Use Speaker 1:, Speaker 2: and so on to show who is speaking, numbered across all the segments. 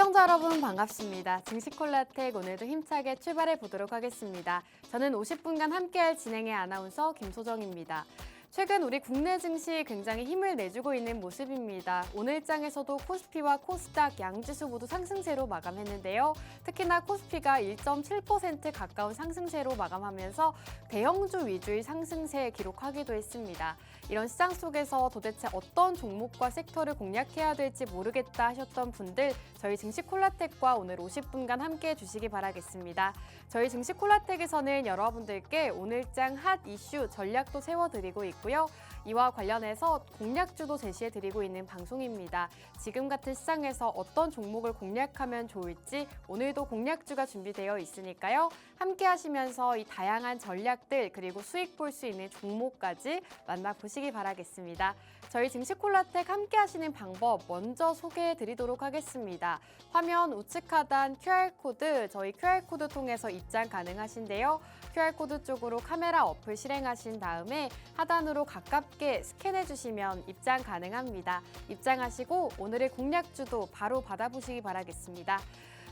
Speaker 1: 시청자 여러분 반갑습니다. 증시콜라텍 오늘도 힘차게 출발해 보도록 하겠습니다. 저는 50분간 함께할 진행의 아나운서 김소정입니다. 최근 우리 국내 증시 굉장히 힘을 내주고 있는 모습입니다. 오늘장에서도 코스피와 코스닥 양지수 모두 상승세로 마감했는데요. 특히나 코스피가 1.7% 가까운 상승세로 마감하면서 대형주 위주의 상승세 기록하기도 했습니다. 이런 시장 속에서 도대체 어떤 종목과 섹터를 공략해야 될지 모르겠다 하셨던 분들, 저희 증시콜라텍과 오늘 50분간 함께해 주시기 바라겠습니다. 저희 증시콜라텍에서는 여러분들께 오늘장 핫 이슈 전략도 세워드리고 있고요. 이와 관련해서 공략주도 제시해드리고 있는 방송입니다. 지금 같은 시장에서 어떤 종목을 공략하면 좋을지 오늘도 공략주가 준비되어 있으니까요. 함께 하시면서 이 다양한 전략들 그리고 수익 볼 수 있는 종목까지 만나보시기 바라겠습니다. 저희 증시콜라텍 함께 하시는 방법 먼저 소개해드리도록 하겠습니다. 화면 우측 하단 QR코드, 저희 QR코드 통해서 입장 가능하신데요. QR코드 쪽으로 카메라 어플 실행하신 다음에 하단으로 가깝게 스캔해 주시면 입장 가능합니다. 입장하시고 오늘의 공략주도 바로 받아보시기 바라겠습니다.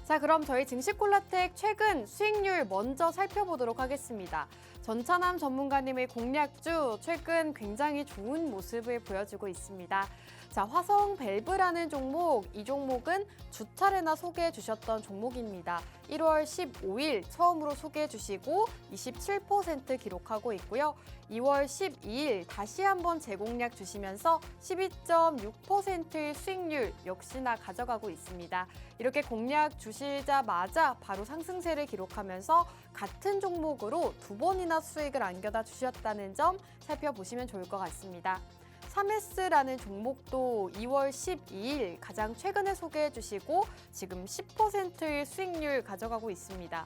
Speaker 1: 자, 그럼 저희 증시콜라텍 최근 수익률 먼저 살펴보도록 하겠습니다. 전찬함 전문가님의 공략주 최근 굉장히 좋은 모습을 보여주고 있습니다. 자, 화성밸브라는 종목, 이 종목은 두 차례나 소개해 주셨던 종목입니다. 1월 15일 처음으로 소개해 주시고 27% 기록하고 있고요. 2월 12일 다시 한번 재공략 주시면서 12.6%의 수익률 역시나 가져가고 있습니다. 이렇게 공략 주시자마자 바로 상승세를 기록하면서 같은 종목으로 두 번이나 수익을 안겨다 주셨다는 점 살펴보시면 좋을 것 같습니다. 3S라는 종목도 2월 12일 가장 최근에 소개해 주시고 지금 10%의 수익률 가져가고 있습니다.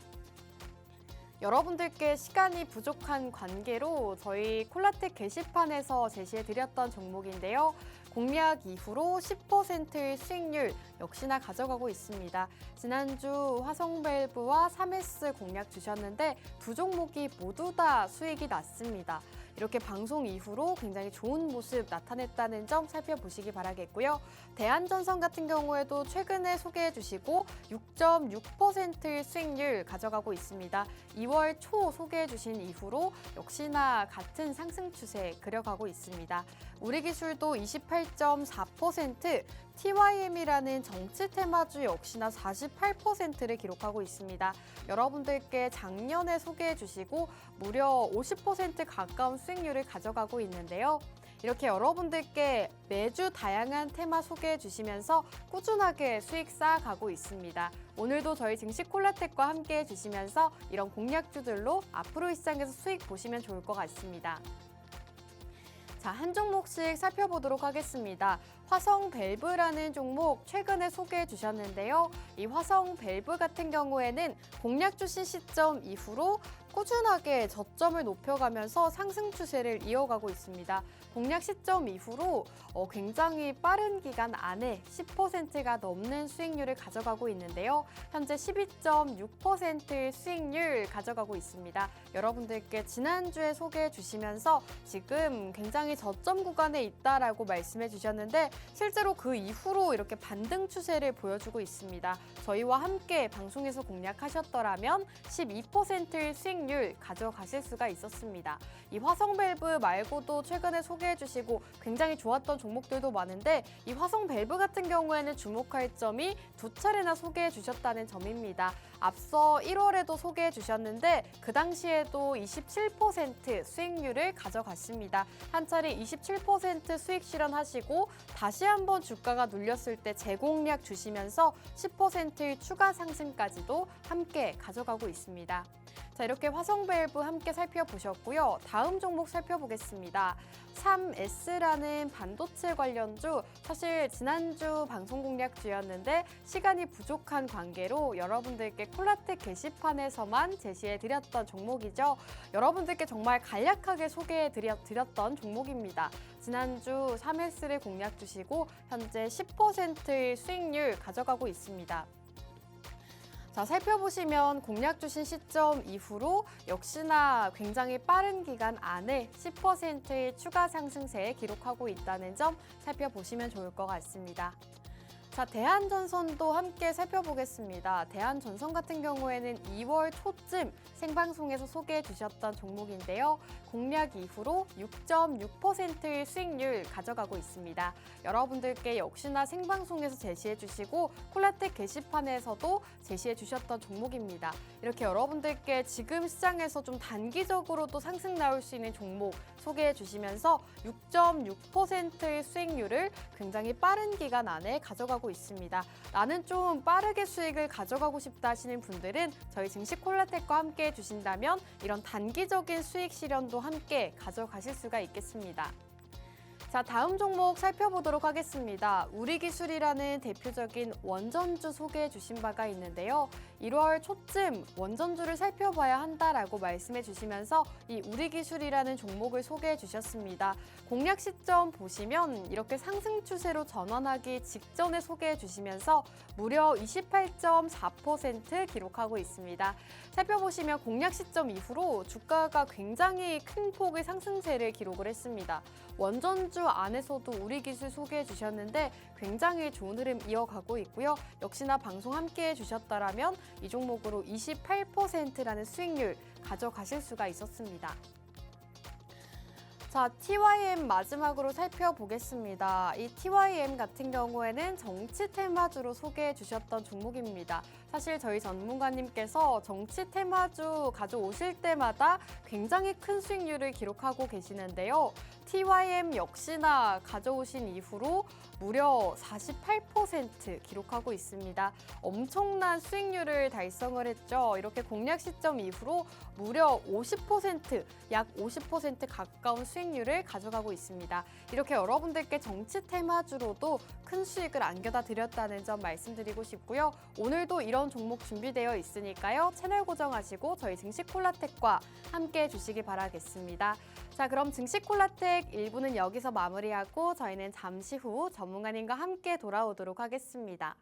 Speaker 1: 여러분들께 시간이 부족한 관계로 저희 콜라텍 게시판에서 제시해드렸던 종목인데요. 공략 이후로 10%의 수익률 역시나 가져가고 있습니다. 지난주 화성밸브와 3S 공략 주셨는데 두 종목이 모두 다 수익이 났습니다. 이렇게 방송 이후로 굉장히 좋은 모습 나타냈다는 점 살펴보시기 바라겠고요. 대한전선 같은 경우에도 최근에 소개해 주시고 6.6%의 수익률 가져가고 있습니다. 2월 초 소개해 주신 이후로 역시나 같은 상승 추세 그려가고 있습니다. 우리 기술도 28.4%, TYM이라는 정치 테마주 역시나 48%를 기록하고 있습니다. 여러분들께 작년에 소개해 주시고 무려 50% 가까운 수익률을 가져가고 있는데요. 이렇게 여러분들께 매주 다양한 테마 소개해 주시면서 꾸준하게 수익 쌓아가고 있습니다. 오늘도 저희 증시콜라텍과 함께 해주시면서 이런 공략주들로 앞으로 이 시장에서 수익 보시면 좋을 것 같습니다. 자, 한 종목씩 살펴보도록 하겠습니다. 화성밸브라는 종목 최근에 소개해 주셨는데요. 이 화성밸브 같은 경우에는 공략 주신 시점 이후로 꾸준하게 저점을 높여가면서 상승 추세를 이어가고 있습니다. 공략 시점 이후로 굉장히 빠른 기간 안에 10%가 넘는 수익률을 가져가고 있는데요. 현재 12.6%의 수익률 가져가고 있습니다. 여러분들께 지난주에 소개해 주시면서 지금 굉장히 저점 구간에 있다라고 말씀해 주셨는데 실제로 그 이후로 이렇게 반등 추세를 보여주고 있습니다. 저희와 함께 방송에서 공략하셨더라면 12%의 수익률 가져가실 수가 있었습니다. 이 화성밸브 말고도 최근에 소개해 주시고 굉장히 좋았던 종목들도 많은데 이 화성밸브 같은 경우에는 주목할 점이 두 차례나 소개해 주셨다는 점입니다. 앞서 1월에도 소개해 주셨는데 그 당시에도 27% 수익률을 가져갔습니다. 한 차례 27% 수익 실현하시고 다시 한번 주가가 눌렸을 때 재공략 주시면서 10%의 추가 상승까지도 함께 가져가고 있습니다. 자, 이렇게 화성밸브 함께 살펴보셨고요. 다음 종목 살펴보겠습니다. 3S라는 반도체 관련주, 사실 지난주 방송 공략주였는데 시간이 부족한 관계로 여러분들께 콜라텍 게시판에서만 제시해드렸던 종목이죠. 여러분들께 정말 간략하게 소개해드렸던 종목입니다. 지난주 3S를 공략 주시고 현재 10%의 수익률 가져가고 있습니다. 자, 살펴보시면 공략 주신 시점 이후로 역시나 굉장히 빠른 기간 안에 10%의 추가 상승세 기록하고 있다는 점 살펴보시면 좋을 것 같습니다. 자, 대한전선도 함께 살펴보겠습니다. 대한전선 같은 경우에는 2월 초쯤 생방송에서 소개해 주셨던 종목인데요. 공략 이후로 6.6%의 수익률 가져가고 있습니다. 여러분들께 역시나 생방송에서 제시해 주시고 콜라텍 게시판에서도 제시해 주셨던 종목입니다. 이렇게 여러분들께 지금 시장에서 좀 단기적으로도 상승 나올 수 있는 종목 소개해 주시면서 6.6%의 수익률을 굉장히 빠른 기간 안에 가져가고 있습니다. 나는 좀 빠르게 수익을 가져가고 싶다 하시는 분들은 저희 증시 콜라텍과 함께 해주신다면 이런 단기적인 수익 실현도 함께 가져가실 수가 있겠습니다. 자, 다음 종목 살펴보도록 하겠습니다. 우리기술이라는 대표적인 원전주 소개해 주신 바가 있는데요. 1월 초쯤 원전주를 살펴봐야 한다라고 말씀해 주시면서 이 우리기술이라는 종목을 소개해 주셨습니다. 공략 시점 보시면 이렇게 상승 추세로 전환하기 직전에 소개해 주시면서 무려 28.4% 기록하고 있습니다. 살펴보시면 공략 시점 이후로 주가가 굉장히 큰 폭의 상승세를 기록을 했습니다. 원전주 안에서도 우리기술 소개해 주셨는데 굉장히 좋은 흐름 이어가고 있고요. 역시나 방송 함께 해주셨다라면 이 종목으로 28%라는 수익률 가져가실 수가 있었습니다. 자, TYM 마지막으로 살펴보겠습니다. 이 TYM 같은 경우에는 정치 테마주로 소개해 주셨던 종목입니다. 사실 저희 전문가님께서 정치 테마주 가져오실 때마다 굉장히 큰 수익률을 기록하고 계시는데요. TYM 역시나 가져오신 이후로 무려 48% 기록하고 있습니다. 엄청난 수익률을 달성을 했죠. 이렇게 공략 시점 이후로 무려 50%, 약 50% 가까운 수익률을 가져가고 있습니다. 이렇게 여러분들께 정치 테마주로도 큰 수익을 안겨다 드렸다는 점 말씀드리고 싶고요. 오늘도 이런 종목 준비되어 있으니까요. 채널 고정하시고 저희 증시 콜라텍과 함께 해주시기 바라겠습니다. 자, 그럼 증시 콜라텍 1부는 여기서 마무리하고 저희는 잠시 후 전문가님과 함께 돌아오도록 하겠습니다.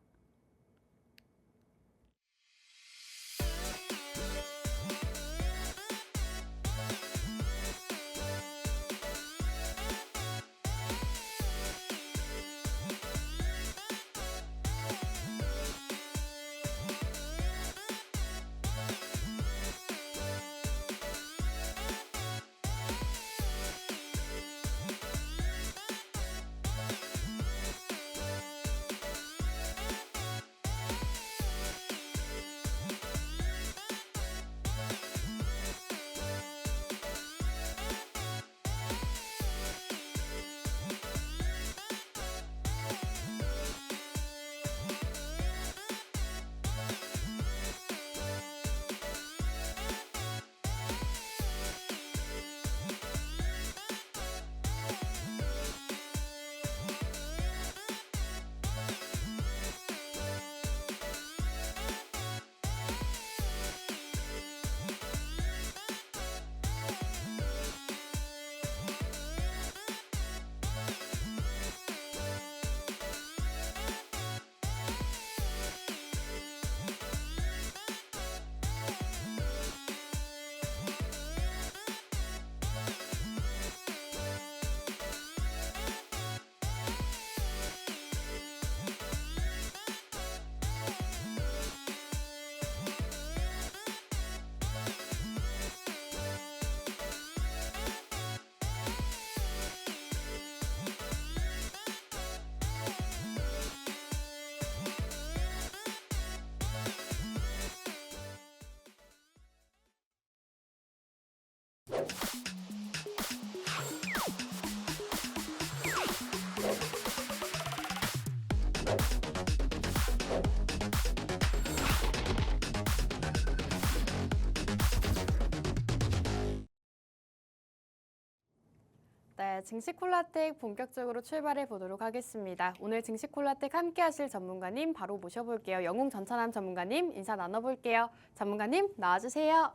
Speaker 1: 네, 증시 콜라텍 본격적으로 출발해 보도록 하겠습니다. 오늘 증시 콜라텍 함께 하실 전문가님 바로 모셔볼게요. 영웅 전천남 전문가님 인사 나눠볼게요. 전문가님 나와주세요.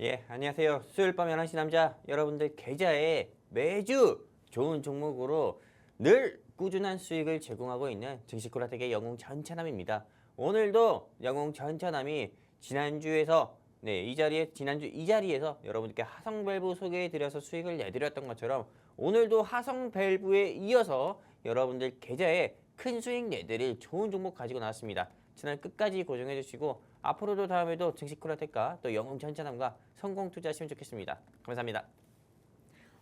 Speaker 2: 예, 안녕하세요. 수요일 밤 11시 남자 여러분들 계좌에 매주 좋은 종목으로 늘 꾸준한 수익을 제공하고 있는 증시 콜라텍의 영웅 전천남입니다. 오늘도 영웅 전천남이 지난주에서 지난주 이 자리에서 여러분들께 하성밸브 소개해드려서 수익을 내드렸던 것처럼 오늘도 하성밸브에 이어서 여러분들 계좌에 큰 수익 내드릴 좋은 종목 가지고 나왔습니다. 채널 끝까지 고정해 주시고 앞으로도 다음에도 증시 콜라텍과 또 영웅 전차남과 성공 투자하시면 좋겠습니다. 감사합니다.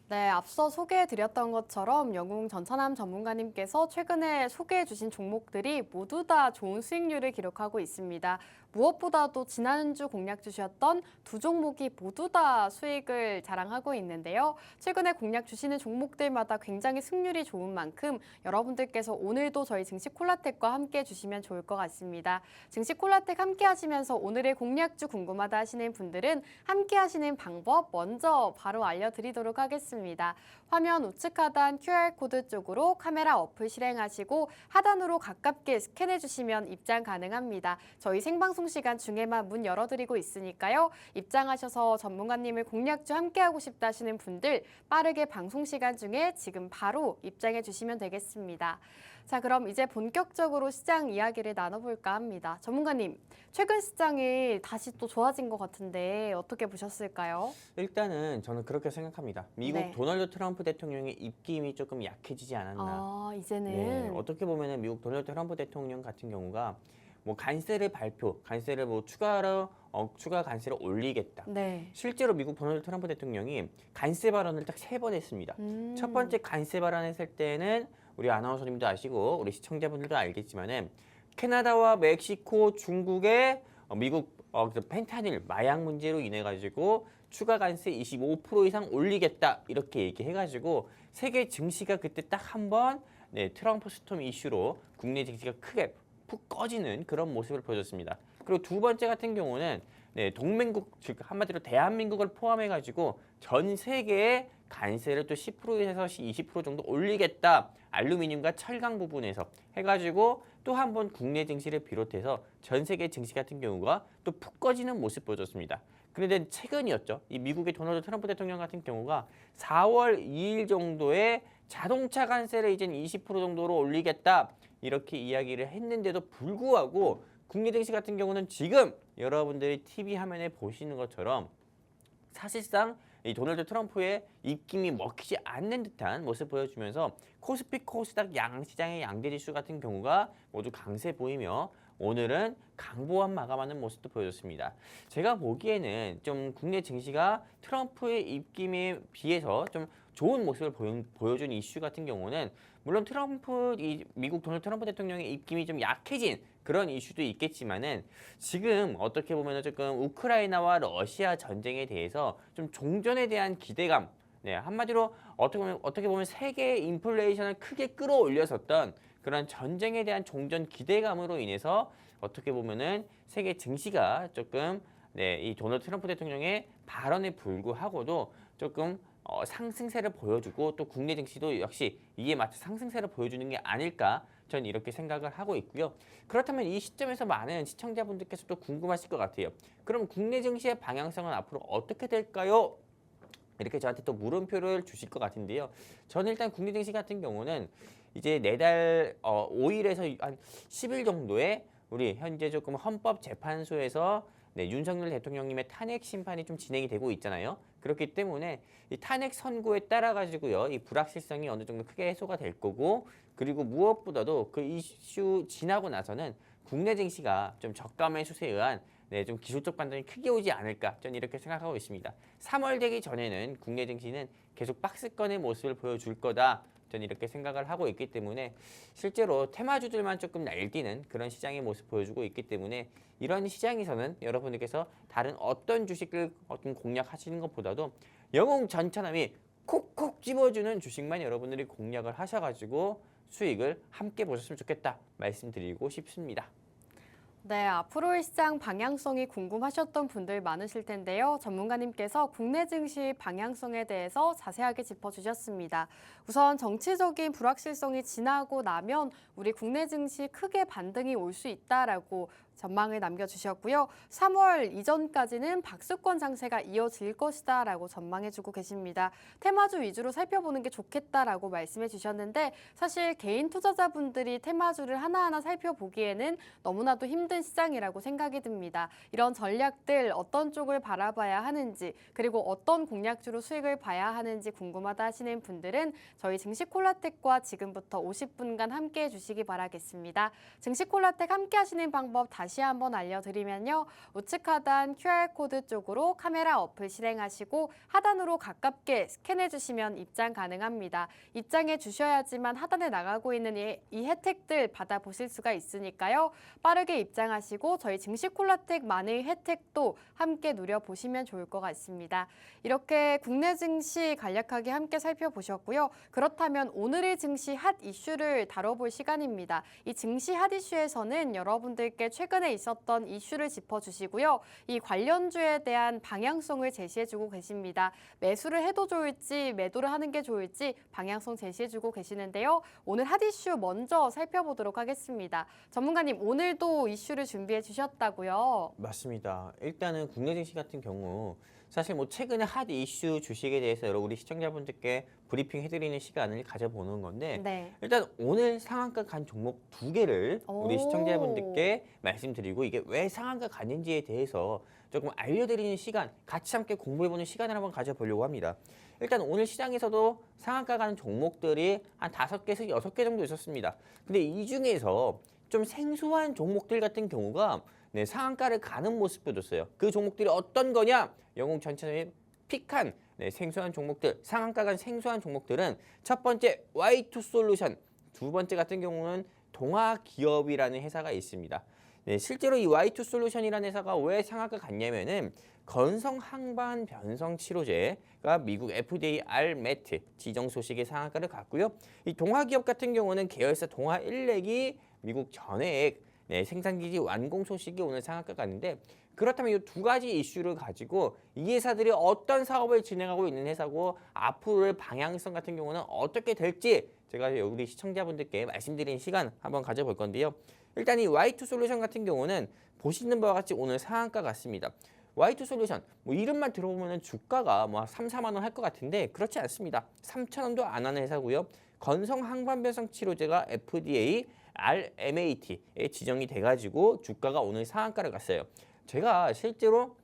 Speaker 1: 네, 앞서 소개해드렸던 것처럼 영웅 전차남 전문가님께서 최근에 소개해주신 종목들이 모두 다 좋은 수익률을 기록하고 있습니다. 무엇보다도 지난주 공략 주셨던 두 종목이 모두 다 수익을 자랑하고 있는데요. 최근에 공략 주시는 종목들마다 굉장히 승률이 좋은 만큼 여러분들께서 오늘도 저희 증시콜라텍과 함께 주시면 좋을 것 같습니다. 증시콜라텍 함께 하시면서 오늘의 공략주 궁금하다 하시는 분들은 함께 하시는 방법 먼저 바로 알려드리도록 하겠습니다. 화면 우측 하단 QR코드 쪽으로 카메라 어플 실행하시고 하단으로 가깝게 스캔해 주시면 입장 가능합니다. 저희 생방송 시간 중에만 문 열어드리고 있으니까요. 입장하셔서 전문가님을 공략주 함께하고 싶다 하시는 분들 빠르게 방송 시간 중에 지금 바로 입장해 주시면 되겠습니다. 자, 그럼 이제 본격적으로 시장 이야기를 나눠볼까 합니다. 전문가님, 최근 시장이 다시 또 좋아진 것 같은데 어떻게 보셨을까요?
Speaker 2: 일단은 저는 그렇게 생각합니다. 미국
Speaker 1: 네.
Speaker 2: 도널드 트럼프 대통령의 입김이 조금 약해지지 않았나.
Speaker 1: 아, 이제는.
Speaker 2: 네, 어떻게 보면은 미국 도널드 트럼프 대통령 같은 경우가 뭐 간세를 뭐 추가 간세를 올리겠다.
Speaker 1: 네.
Speaker 2: 실제로 미국 도널드 트럼프 대통령이 간세 발언을 딱 3번 했습니다. 첫 번째 간세 발언했을 때는 우리 아나운서님도 아시고 우리 시청자분들도 알겠지만은 캐나다와 멕시코, 중국의 미국 그 펜타닐 마약 문제로 인해 가지고 추가 관세 25% 이상 올리겠다 이렇게 얘기해가지고 세계 증시가 그때 딱 한번 트럼프 스톰 이슈로 국내 증시가 크게 푹 꺼지는 그런 모습을 보여줬습니다. 그리고 두 번째 같은 경우는 동맹국 즉 한마디로 대한민국을 포함해가지고 전 세계의 관세를 또 10%에서 20% 정도 올리겠다. 알루미늄과 철강 부분에서 해가지고 또 한 번 국내 증시를 비롯해서 전 세계 증시 같은 경우가 또 푹 꺼지는 모습 보여줬습니다. 그런데 최근이었죠. 이 미국의 도널드 트럼프 대통령 같은 경우가 4월 2일 정도에 자동차 관세를 이제 20% 정도로 올리겠다 이렇게 이야기를 했는데도 불구하고 국내 증시 같은 경우는 지금 여러분들이 TV 화면에 보시는 것처럼 사실상 이 도널드 트럼프의 입김이 먹히지 않는 듯한 모습 보여주면서 코스피 코스닥 양시장의 양대지수 같은 경우가 모두 강세 보이며 오늘은 강보합 마감하는 모습도 보여줬습니다. 제가 보기에는 좀 국내 증시가 트럼프의 입김에 비해서 좀 좋은 모습을 보여준 이슈 같은 경우는 물론 미국 도널드 트럼프 대통령의 입김이 좀 약해진 그런 이슈도 있겠지만은 지금 어떻게 보면 조금 우크라이나와 러시아 전쟁에 대해서 좀 종전에 대한 기대감, 한마디로 어떻게 보면 세계 인플레이션을 크게 끌어올렸었던 그런 전쟁에 대한 종전 기대감으로 인해서 어떻게 보면은 세계 증시가 조금 이 도널드 트럼프 대통령의 발언에 불구하고도 조금 상승세를 보여주고 또 국내 증시도 역시 이에 맞춰 상승세를 보여주는 게 아닐까 전 이렇게 생각을 하고 있고요. 그렇다면 이 시점에서 많은 시청자분들께서 또 궁금하실 것 같아요. 그럼 국내 증시의 방향성은 앞으로 어떻게 될까요? 이렇게 저한테 또 물음표를 주실 것 같은데요. 저는 일단 국내 증시 같은 경우는 이제 내달 5일에서 한 10일 정도에 우리 현재 조금 헌법재판소에서 윤석열 대통령님의 탄핵 심판이 좀 진행이 되고 있잖아요. 그렇기 때문에 이 탄핵 선고에 따라 가지고요, 이 불확실성이 어느 정도 크게 해소가 될 거고, 그리고 무엇보다도 그 이슈 지나고 나서는 국내 증시가 좀 저가 수세에 의한 좀 기술적 반등이 크게 오지 않을까 저는 이렇게 생각하고 있습니다. 3월 되기 전에는 국내 증시는 계속 박스권의 모습을 보여줄 거다. 저는 이렇게 생각을 하고 있기 때문에 실제로 테마주들만 조금 날뛰는 그런 시장의 모습 보여주고 있기 때문에 이런 시장에서는 여러분들께서 다른 어떤 주식을 공략하시는 것보다도 영웅 전차남이 콕콕 집어주는 주식만 여러분들이 공략을 하셔가지고 수익을 함께 보셨으면 좋겠다 말씀드리고 싶습니다.
Speaker 1: 네, 앞으로의 시장 방향성이 궁금하셨던 분들 많으실 텐데요. 전문가님께서 국내 증시 방향성에 대해서 자세하게 짚어주셨습니다. 우선 정치적인 불확실성이 지나고 나면 우리 국내 증시 크게 반등이 올 수 있다라고 전망을 남겨주셨고요. 3월 이전까지는 박스권 장세가 이어질 것이다라고 전망해주고 계십니다. 테마주 위주로 살펴보는 게 좋겠다라고 말씀해 주셨는데 사실 개인 투자자분들이 테마주를 하나하나 살펴보기에는 너무나도 힘든 시장이라고 생각이 듭니다. 이런 전략들 어떤 쪽을 바라봐야 하는지 그리고 어떤 공략주로 수익을 봐야 하는지 궁금하다 하시는 분들은 저희 증시콜라텍과 지금부터 50분간 함께해 주시기 바라겠습니다. 증시콜라텍 함께 하시는 방법 다시 한번 알려드리면요. 우측 하단 QR코드 쪽으로 카메라 어플 실행하시고 하단으로 가깝게 스캔해 주시면 입장 가능합니다. 입장해 주셔야지만 하단에 나가고 있는 이 혜택들 받아보실 수가 있으니까요. 빠르게 입장하시고 저희 증시콜라텍 많은 혜택도 함께 누려보시면 좋을 것 같습니다. 이렇게 국내 증시 간략하게 함께 살펴보셨고요. 그렇다면 오늘의 증시 핫 이슈를 다뤄볼 시간입니다. 이 증시 핫 이슈에서는 여러분들께 최근에 있었던 이슈를 짚어주시고요. 이 관련주에 대한 방향성을 제시해주고 계십니다. 매수를 해도 좋을지 매도를 하는 게 좋을지 방향성 제시해주고 계시는데요. 오늘 핫 이슈 먼저 살펴보도록 하겠습니다. 전문가님 오늘도 이슈를 준비해 주셨다고요?
Speaker 2: 맞습니다. 일단은 국내 증시 같은 경우 사실 뭐 최근에 핫 이슈 주식에 대해서 여러 우리 시청자분들께 브리핑 해드리는 시간을 가져보는 건데
Speaker 1: 네.
Speaker 2: 일단 오늘 상한가 간 종목 2개를 우리 시청자분들께 말씀드리고 이게 왜 상한가 갔는지에 대해서 조금 알려드리는 시간, 같이 함께 공부해보는 시간을 한번 가져보려고 합니다. 일단 오늘 시장에서도 상한가 가는 종목들이 한 5개에서 6개 정도 있었습니다. 근데 이 중에서 좀 생소한 종목들 같은 경우가 상한가를 가는 모습 보였어요. 그 종목들이 어떤 거냐? 영웅 전체에 픽한 생소한 종목들, 상한가 간 생소한 종목들은 첫 번째 Y2솔루션, 두 번째 같은 경우는 동아기업이라는 회사가 있습니다. 실제로 이 Y2솔루션이라는 회사가 왜 상한가 갔냐면은 건성 항반 변성 치료제가 미국 FDA RMAT 지정 소식의 상한가를 갔고요. 이 동아기업 같은 경우는 계열사 동아일렉이 미국 전해액 생산기지 완공 소식이 오늘 상한가 갔는데 그렇다면 이 두 가지 이슈를 가지고 이 회사들이 어떤 사업을 진행하고 있는 회사고 앞으로의 방향성 같은 경우는 어떻게 될지 제가 우리 시청자분들께 말씀드리는 시간 한번 가져볼 건데요. 일단 이 Y2솔루션 같은 경우는 보시는 바와 같이 오늘 상한가 같습니다. Y2솔루션 뭐 이름만 들어보면 주가가 뭐 3, 4만 원 할 것 같은데 그렇지 않습니다. 3,000원도 안 하는 회사고요. 건성 항반변성 치료제가 FDA RMAT에 지정이 돼가지고 주가가 오늘 상한가를 갔어요. 제가 실제로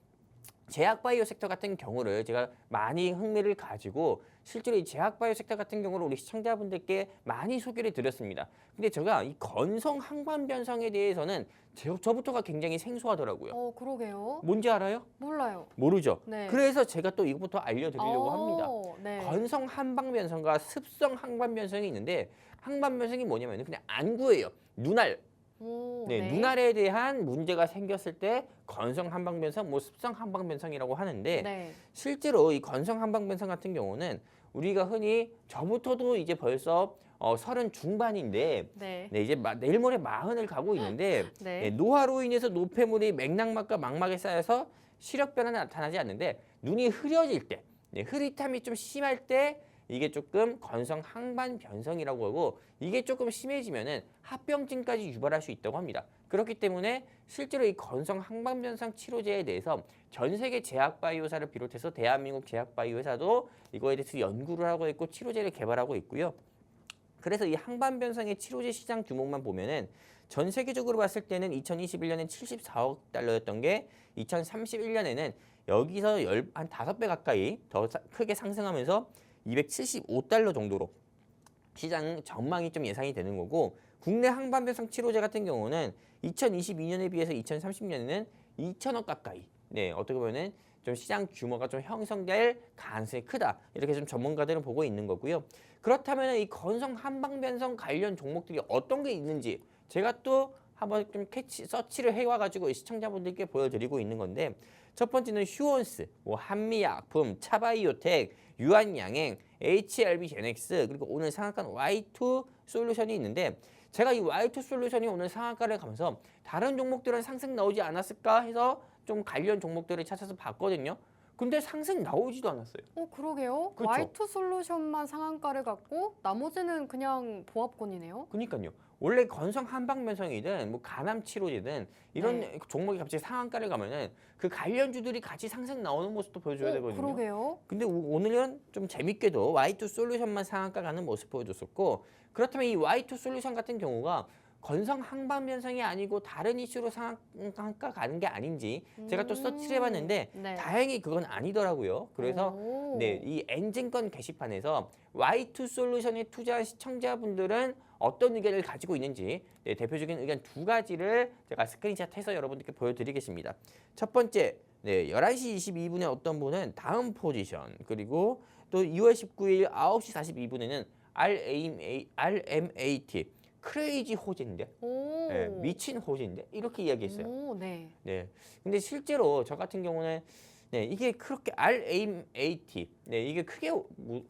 Speaker 2: 제약바이오 섹터 같은 경우를 제가 많이 흥미를 가지고 실제로 이 제약바이오 섹터 같은 경우를 우리 시청자분들께 많이 소개를 드렸습니다. 근데 제가 이 건성 항반변성에 대해서는 저부터가 굉장히 생소하더라고요.
Speaker 1: 그러게요.
Speaker 2: 뭔지 알아요?
Speaker 1: 몰라요.
Speaker 2: 모르죠.
Speaker 1: 네.
Speaker 2: 그래서 제가 또 이것부터 알려드리려고 합니다.
Speaker 1: 네.
Speaker 2: 건성 항반변성과 습성 항반변성이 있는데 항반변성이 뭐냐면 그냥 안구예요. 눈알. 눈알에 대한 문제가 생겼을 때 건성 항반변성, 뭐 습성 항반변성이라고 하는데 실제로 이 건성 항반변성 같은 경우는 우리가 흔히 저부터도 이제 벌써 30 중반인데 이제 내일 모레 40을 가고 있는데 노화로 인해서 노폐물이 맥락막과 망막에 쌓여서 시력 변화는 나타나지 않는데 눈이 흐려질 때, 흐릿함이 좀 심할 때 이게 조금 건성 항반 변성이라고 하고 이게 조금 심해지면은 합병증까지 유발할 수 있다고 합니다. 그렇기 때문에 실제로 이 건성 항반 변성 치료제에 대해서 전 세계 제약바이오사를 비롯해서 대한민국 제약바이오 회사도 이거에 대해서 연구를 하고 있고 치료제를 개발하고 있고요. 그래서 이 항반 변성의 치료제 시장 규모만 보면은 전 세계적으로 봤을 때는 2021년엔 74억 달러였던 게 2031년에는 여기서 한 5배 가까이 더 크게 상승하면서 275달러 정도로 시장 전망이 좀 예상이 되는 거고 국내 항반변성 치료제 같은 경우는 2022년에 비해서 2030년에는 2천억 가까이 어떻게 보면은 좀 시장 규모가 좀 형성될 가능성이 크다 이렇게 좀 전문가들은 보고 있는 거고요. 그렇다면 이 건성 항반변성 관련 종목들이 어떤 게 있는지 제가 또 한번 좀 서치를 해와가지고 시청자분들께 보여드리고 있는 건데 첫 번째는 휴원스, 한미약품, 차바이오텍, 유한양행, HLB제넥스 그리고 오늘 상한가 Y2솔루션이 있는데 제가 이 Y2솔루션이 오늘 상한가를 가면서 다른 종목들은 상승 나오지 않았을까 해서 좀 관련 종목들을 찾아서 봤거든요. 근데 상승 나오지도 않았어요.
Speaker 1: 그러게요.
Speaker 2: 그렇죠.
Speaker 1: 와이투 솔루션만 상한가를 갖고 나머지는 그냥 보합권이네요.
Speaker 2: 그러니까요. 원래 건성 한방면성이든 뭐 가남 치료제든 이런
Speaker 1: 네.
Speaker 2: 종목이 갑자기 상한가를 가면은 그 관련주들이 같이 상승 나오는 모습도 보여줘야 되거든요.
Speaker 1: 그러게요.
Speaker 2: 근데 오늘은 좀 재밌게도 Y2 솔루션만 상한가 가는 모습 보여줬었고, 그렇다면 이 Y2 솔루션 같은 경우가 건성 항방면성이 아니고 다른 이슈로 상한가 가는 게 아닌지 제가 또 서치를 해봤는데
Speaker 1: 네.
Speaker 2: 다행히 그건 아니더라고요. 그래서
Speaker 1: 오.
Speaker 2: 네, 이 엔진건 게시판에서 Y2 솔루션에 투자한 시청자분들은 어떤 의견을 가지고 있는지 네, 대표적인 의견 두 가지를 제가 스크린샷해서 여러분들께 보여드리겠습니다. 첫 번째, 네, 11시 22분에 어떤 분은 다음 포지션, 그리고 또 2월 19일 9시 42분에는 RMAT 크레이지 호재인데,
Speaker 1: 오.
Speaker 2: 네, 미친 호재인데 이렇게 이야기했어요.
Speaker 1: 오, 네.
Speaker 2: 네, 근데 실제로 저 같은 경우는 네, 이게 그렇게 RMAT, 네, 이게 크게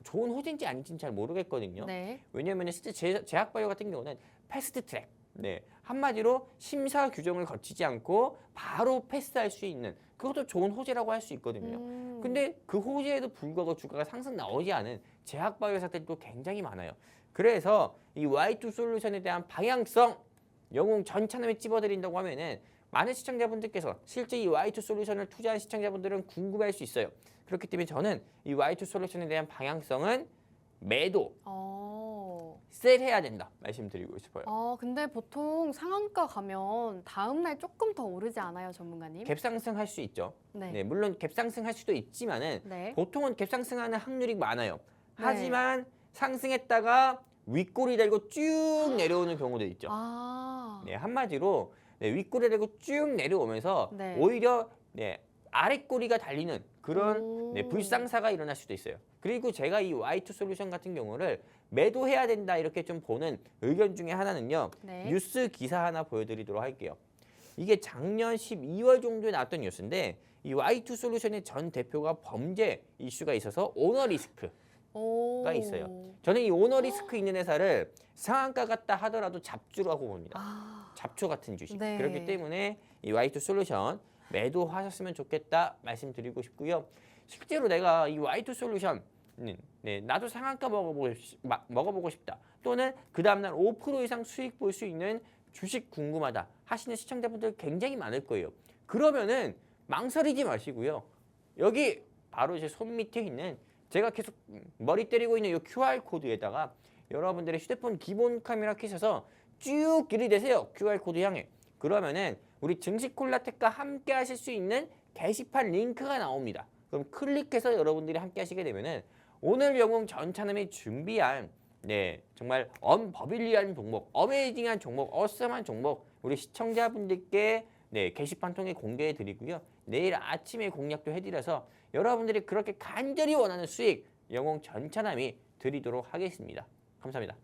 Speaker 2: 좋은 호재인지 아닌지는 잘 모르겠거든요.
Speaker 1: 네.
Speaker 2: 왜냐하면 실제 제약바이오 같은 경우는 패스트 트랙, 네, 한마디로 심사 규정을 거치지 않고 바로 패스할 수 있는 그것도 좋은 호재라고 할 수 있거든요. 근데 그 호재에도 불구하고 주가가 상승 나오지 않은 제약바이오 회사들도 굉장히 많아요. 그래서 이 Y2 솔루션에 대한 방향성, 영웅 전차남에 찝어드린다고 하면은 많은 시청자분들께서 실제 이 Y2 솔루션을 투자한 시청자분들은 궁금해할 수 있어요. 그렇기 때문에 저는 이 Y2 솔루션에 대한 방향성은 매도, 셀해야 된다 말씀드리고 싶어요.
Speaker 1: 근데 보통 상한가 가면 다음 날 조금 더 오르지 않아요, 전문가님?
Speaker 2: 갭상승할 수 있죠.
Speaker 1: 네.
Speaker 2: 네, 물론 갭상승할 수도 있지만은
Speaker 1: 네.
Speaker 2: 보통은 갭상승하는 확률이 많아요.
Speaker 1: 네.
Speaker 2: 하지만 상승했다가 윗꼬리 달고 쭉 내려오는 경우도 있죠. 네, 한마디로 네, 윗꼬리 달고 쭉 내려오면서
Speaker 1: 네.
Speaker 2: 오히려 네, 아랫꼬리가 달리는 그런
Speaker 1: 오.
Speaker 2: 네, 불상사가 일어날 수도 있어요. 그리고 제가 이 Y2 솔루션 같은 경우를 매도해야 된다 이렇게 좀 보는 의견 중에 하나는요.
Speaker 1: 네.
Speaker 2: 뉴스 기사 하나 보여드리도록 할게요. 이게 작년 12월 정도에 나왔던 뉴스인데 이 Y2 솔루션의 전 대표가 범죄 이슈가 있어서 오너 리스크가 있어요. 저는 이 오너 리스크 있는 회사를 상한가 같다 하더라도 잡주라고 봅니다. 잡초 같은 주식.
Speaker 1: 네.
Speaker 2: 그렇기 때문에 이 Y2 솔루션 매도하셨으면 좋겠다 말씀드리고 싶고요. 실제로 내가 이 Y2 솔루션 네, 나도 상한가 먹어보고 싶다. 또는 그 다음날 5% 이상 수익 볼 수 있는 주식 궁금하다 하시는 시청자분들 굉장히 많을 거예요. 그러면은 망설이지 마시고요. 여기 바로 제 손 밑에 있는 제가 계속 머리 때리고 있는 이 QR코드에다가 여러분들의 휴대폰 기본 카메라 켜셔서 쭉 들이대세요. QR코드 향해. 그러면은 우리 증시콜라텍과 함께 하실 수 있는 게시판 링크가 나옵니다. 그럼 클릭해서 여러분들이 함께 하시게 되면은 오늘 영웅 전차남이 준비한 네, 정말 언버빌리한 종목, 어메이징한 종목, 어썸한 종목 우리 시청자분들께 네, 게시판 통해 공개해 드리고요. 내일 아침에 공략도 해드려서 여러분들이 그렇게 간절히 원하는 수익 영웅 전차남이 드리도록 하겠습니다. 감사합니다.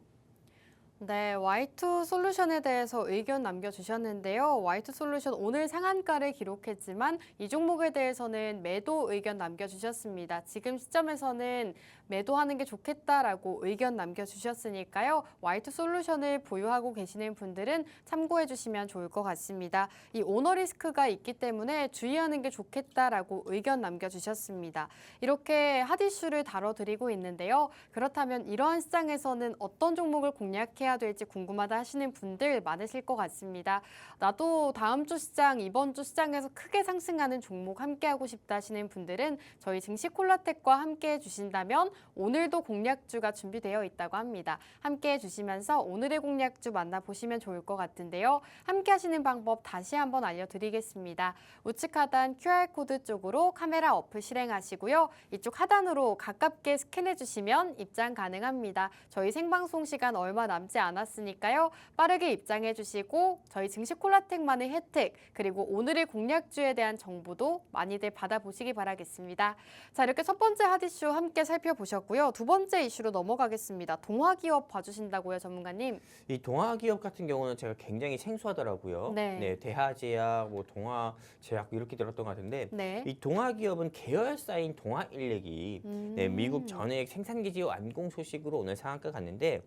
Speaker 1: 네, Y2 솔루션에 대해서 의견 남겨주셨는데요. Y2 솔루션 오늘 상한가를 기록했지만 이 종목에 대해서는 매도 의견 남겨주셨습니다. 지금 시점에서는 매도하는 게 좋겠다라고 의견 남겨주셨으니까요. Y2 솔루션을 보유하고 계시는 분들은 참고해 주시면 좋을 것 같습니다. 이 오너 리스크가 있기 때문에 주의하는 게 좋겠다라고 의견 남겨주셨습니다. 이렇게 핫이슈를 다뤄드리고 있는데요. 그렇다면 이러한 시장에서는 어떤 종목을 공략해야 될지 궁금하다 하시는 분들 많으실 것 같습니다. 나도 다음 주 시장, 이번 주 시장에서 크게 상승하는 종목 함께하고 싶다 하시는 분들은 저희 증시콜라텍과 함께해 주신다면 오늘도 공략주가 준비되어 있다고 합니다. 함께해 주시면서 오늘의 공략주 만나보시면 좋을 것 같은데요. 함께 하시는 방법 다시 한번 알려드리겠습니다. 우측 하단 QR코드 쪽으로 카메라 어플 실행하시고요. 이쪽 하단으로 가깝게 스캔해 주시면 입장 가능합니다. 저희 생방송 시간 얼마 남지 않았으니까요. 빠르게 입장해 주시고 저희 증시콜라텍만의 혜택 그리고 오늘의 공략주에 대한 정보도 많이들 받아보시기 바라겠습니다. 자, 이렇게 첫 번째 핫이슈 함께 살펴보셨고요. 두 번째 이슈로 넘어가겠습니다. 동화기업 봐주신다고요, 전문가님?
Speaker 2: 이 동화기업 같은 경우는 제가 굉장히 생소하더라고요.
Speaker 1: 네.
Speaker 2: 대하제약, 뭐 동화제약 이렇게 들었던 것 같은데
Speaker 1: 네.
Speaker 2: 이 동화기업은 계열사인 동화일렉이 네, 미국 전액 생산기지 완공 소식으로 오늘 상한가 갔는데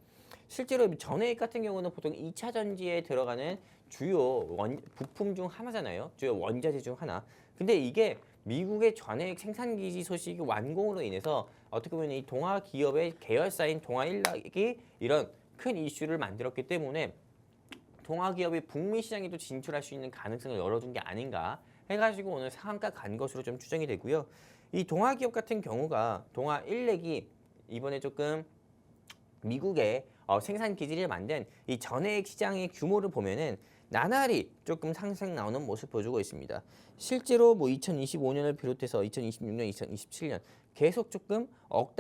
Speaker 2: 실제로 전해액 같은 경우는 보통 2차 전지에 들어가는 주요 부품 중 하나잖아요. 주요 원자재 중 하나. 근데 이게 미국의 전해액 생산 기지 소식이 완공으로 인해서 어떻게 보면 이 동아 기업의 계열사인 동아일락이 이런 큰 이슈를 만들었기 때문에 동아 기업이 북미 시장에도 진출할 수 있는 가능성을 열어준 게 아닌가 해가지고 오늘 상한가 간 것으로 좀 추정이 되고요. 이 동아 기업 같은 경우가 동아일렉이 이번에 조금 미국의 생산 기지를 만든 이 전해액 시장의 규모를 보면은 나날이 조금 상승 나오는 모습 보여주고 있습니다. 실제로 뭐 2025년을 비롯해서 2026년, 2027년 계속 조금 억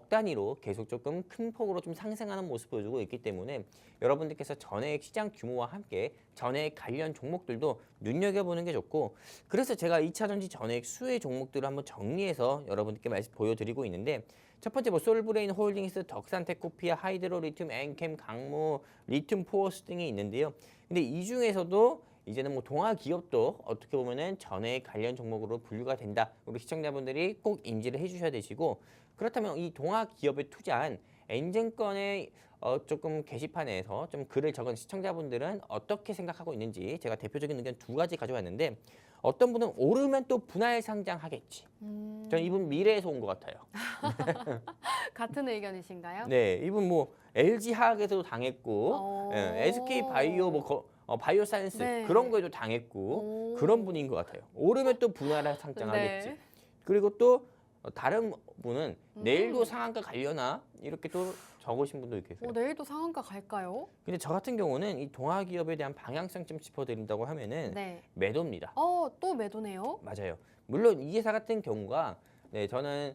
Speaker 2: 단위로 계속 조금 큰 폭으로 좀 상승하는 모습 보여주고 있기 때문에 여러분들께서 전해액 시장 규모와 함께 전해액 관련 종목들도 눈여겨보는 게 좋고, 그래서 제가 2차 전지 전해액 수혜 종목들을 한번 정리해서 여러분들께 말씀 보여드리고 있는데, 첫 번째 뭐 솔브레인 홀딩스, 덕산테코피아, 하이드로 리튬, 엔캠, 강모, 리튬 포어스 등이 있는데요. 근데 이 중에서도 이제는 뭐 동아 기업도 어떻게 보면은 전해액 관련 종목으로 분류가 된다. 우리 시청자분들이 꼭 인지를 해주셔야 되시고, 그렇다면 이 동아 기업에 투자한 N증권의 조금 게시판에서 좀 글을 적은 시청자분들은 어떻게 생각하고 있는지 제가 대표적인 의견 두 가지 가져왔는데, 어떤 분은 오르면 또 분할 상장하겠지. 저는 이분 미래에서 온 것 같아요.
Speaker 1: 같은 의견이신가요?
Speaker 2: 네, 이분 뭐 LG 화학에서도 당했고,
Speaker 1: 어.
Speaker 2: SK 바이오 바이오 사이언스
Speaker 1: 네.
Speaker 2: 그런 거에도 당했고
Speaker 1: 오.
Speaker 2: 그런 분인 것 같아요. 오르면 또 분할 상장하겠지.
Speaker 1: 네.
Speaker 2: 그리고 또 다른 분은 내일도 상한가 가려나 이렇게 또 적으신 분도 계세요.
Speaker 1: 내일도 상한가 갈까요?
Speaker 2: 근데 저 같은 경우는 이 동아 기업에 대한 방향성 좀 짚어드린다고 하면은
Speaker 1: 네.
Speaker 2: 매도입니다.
Speaker 1: 또 매도네요?
Speaker 2: 맞아요. 물론 이 회사 같은 경우가 저는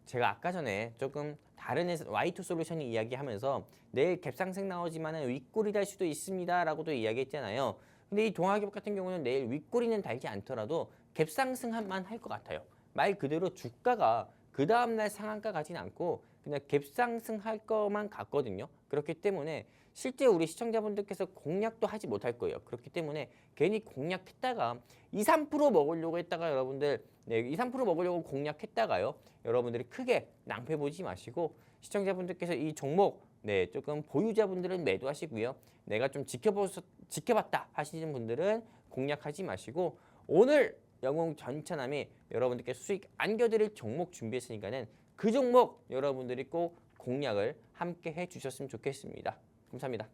Speaker 2: 제가 아까 전에 조금 다른 회사 Y2 솔루션이 이야기하면서 내일 갭상승 나오지만은 윗골이 달 수도 있습니다라고도 이야기했잖아요. 근데 이 동아기업 같은 경우는 내일 윗골이는 달지 않더라도 갭상승만 할 것 같아요. 말 그대로 주가가 그 다음날 상한가 가진 않고 그냥 갭상승 할 것만 같거든요. 그렇기 때문에 실제 우리 시청자분들께서 공략도 하지 못할 거예요. 그렇기 때문에 괜히 공략했다가 2, 3% 먹으려고 했다가 여러분들 2, 3% 먹으려고 공략했다가요. 여러분들이 크게 낭패 보지 마시고, 시청자분들께서 이 종목 조금 보유자분들은 매도하시고요. 내가 좀 지켜봤다 하시는 분들은 공략하지 마시고, 오늘 영웅 전차남이 여러분들께 수익 안겨드릴 종목 준비했으니까는 그 종목 여러분들이 꼭 공략을 함께 해주셨으면 좋겠습니다. 감사합니다.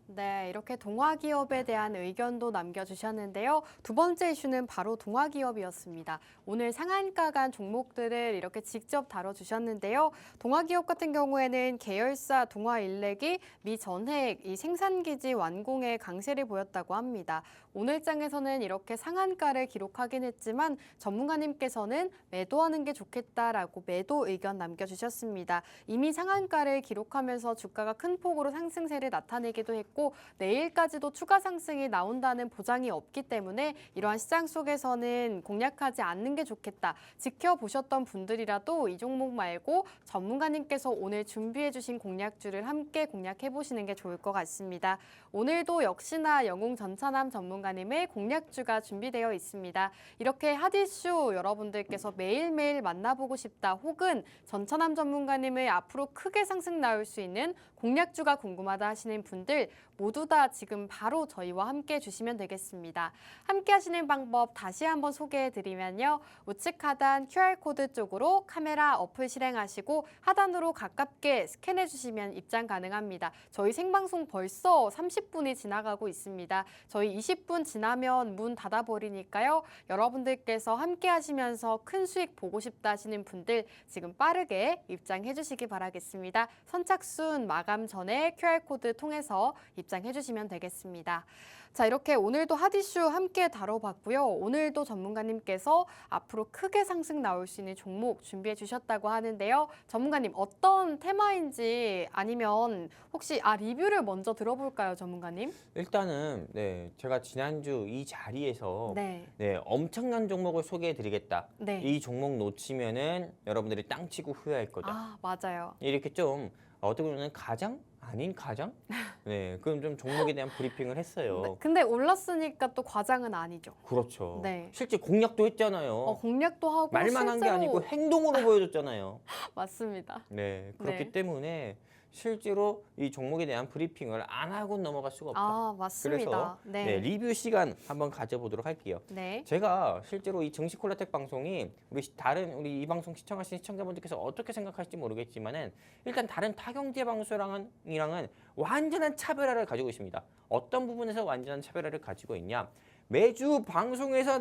Speaker 1: 네, 이렇게 동아기업에 대한 의견도 남겨주셨는데요. 두 번째 이슈는 바로 동아기업이었습니다. 오늘 상한가 간 종목들을 이렇게 직접 다뤄주셨는데요. 동아기업 같은 경우에는 계열사 동아일렉이 미 전해액 이 생산기지 완공에 강세를 보였다고 합니다. 오늘 장에서는 이렇게 상한가를 기록하긴 했지만 전문가님께서는 매도하는 게 좋겠다라고 매도 의견 남겨주셨습니다. 이미 상한가를 기록하면서 주가가 큰 폭으로 상승세를 나타내기도 했고 내일까지도 추가 상승이 나온다는 보장이 없기 때문에 이러한 시장 속에서는 공략하지 않는 게 좋겠다. 지켜보셨던 분들이라도 이 종목 말고 전문가님께서 오늘 준비해 주신 공략주를 함께 공략해 보시는 게 좋을 것 같습니다. 오늘도 역시나 영웅 전차남 전문가님의 공략주가 준비되어 있습니다. 이렇게 핫이슈 여러분들께서 매일매일 만나보고 싶다 혹은 전차남 전문가님의 앞으로 크게 상승 나올 수 있는 공략주가 궁금하다 하시는 분들 모두 다 지금 바로 저희와 함께 해주시면 되겠습니다. 함께 하시는 방법 다시 한번 소개해드리면요. 우측 하단 QR코드 쪽으로 카메라 어플 실행하시고 하단으로 가깝게 스캔해주시면 입장 가능합니다. 저희 생방송 벌써 30분이 지나가고 있습니다. 저희 20분 지나면 문 닫아버리니까요. 여러분들께서 함께 하시면서 큰 수익 보고 싶다 하시는 분들 지금 빠르게 입장해주시기 바라겠습니다. 선착순 마감 전에 QR코드 통해서 입장해 주시면 되겠습니다. 자, 이렇게 오늘도 핫이슈 함께 다뤄봤고요. 오늘도 전문가님께서 앞으로 크게 상승 나올 수 있는 종목 준비해 주셨다고 하는데요. 전문가님 어떤 테마인지 아니면 혹시 리뷰를 먼저 들어볼까요, 전문가님?
Speaker 2: 일단은 제가 지난주 이 자리에서
Speaker 1: 네.
Speaker 2: 엄청난 종목을 소개해드리겠다.
Speaker 1: 네.
Speaker 2: 이 종목 놓치면은 여러분들이 땅치고 후회할 거다.
Speaker 1: 맞아요.
Speaker 2: 이렇게 좀 어떻게 보면 가장 아닌 가장? 그럼 좀 종목에 대한 브리핑을 했어요.
Speaker 1: 네, 근데 올랐으니까 또 과장은 아니죠.
Speaker 2: 그렇죠.
Speaker 1: 네.
Speaker 2: 실제 공략도 했잖아요.
Speaker 1: 공략도 하고
Speaker 2: 말만 한 게
Speaker 1: 실제로
Speaker 2: 아니고 행동으로 보여줬잖아요.
Speaker 1: 맞습니다.
Speaker 2: 그렇기
Speaker 1: 네.
Speaker 2: 때문에 실제로 이 종목에 대한 브리핑을 안 하고 넘어갈 수가 없다.
Speaker 1: 아, 맞습니다.
Speaker 2: 그래서 네, 리뷰 시간 한번 가져보도록 할게요.
Speaker 1: 네.
Speaker 2: 제가 실제로 이 증시 콜라텍 방송이 우리 이 방송 시청하신 시청자분들께서 어떻게 생각할지 모르겠지만은 일단 다른 타경제 방송이랑은 완전한 차별화를 가지고 있습니다. 어떤 부분에서 완전한 차별화를 가지고 있냐? 매주 방송에서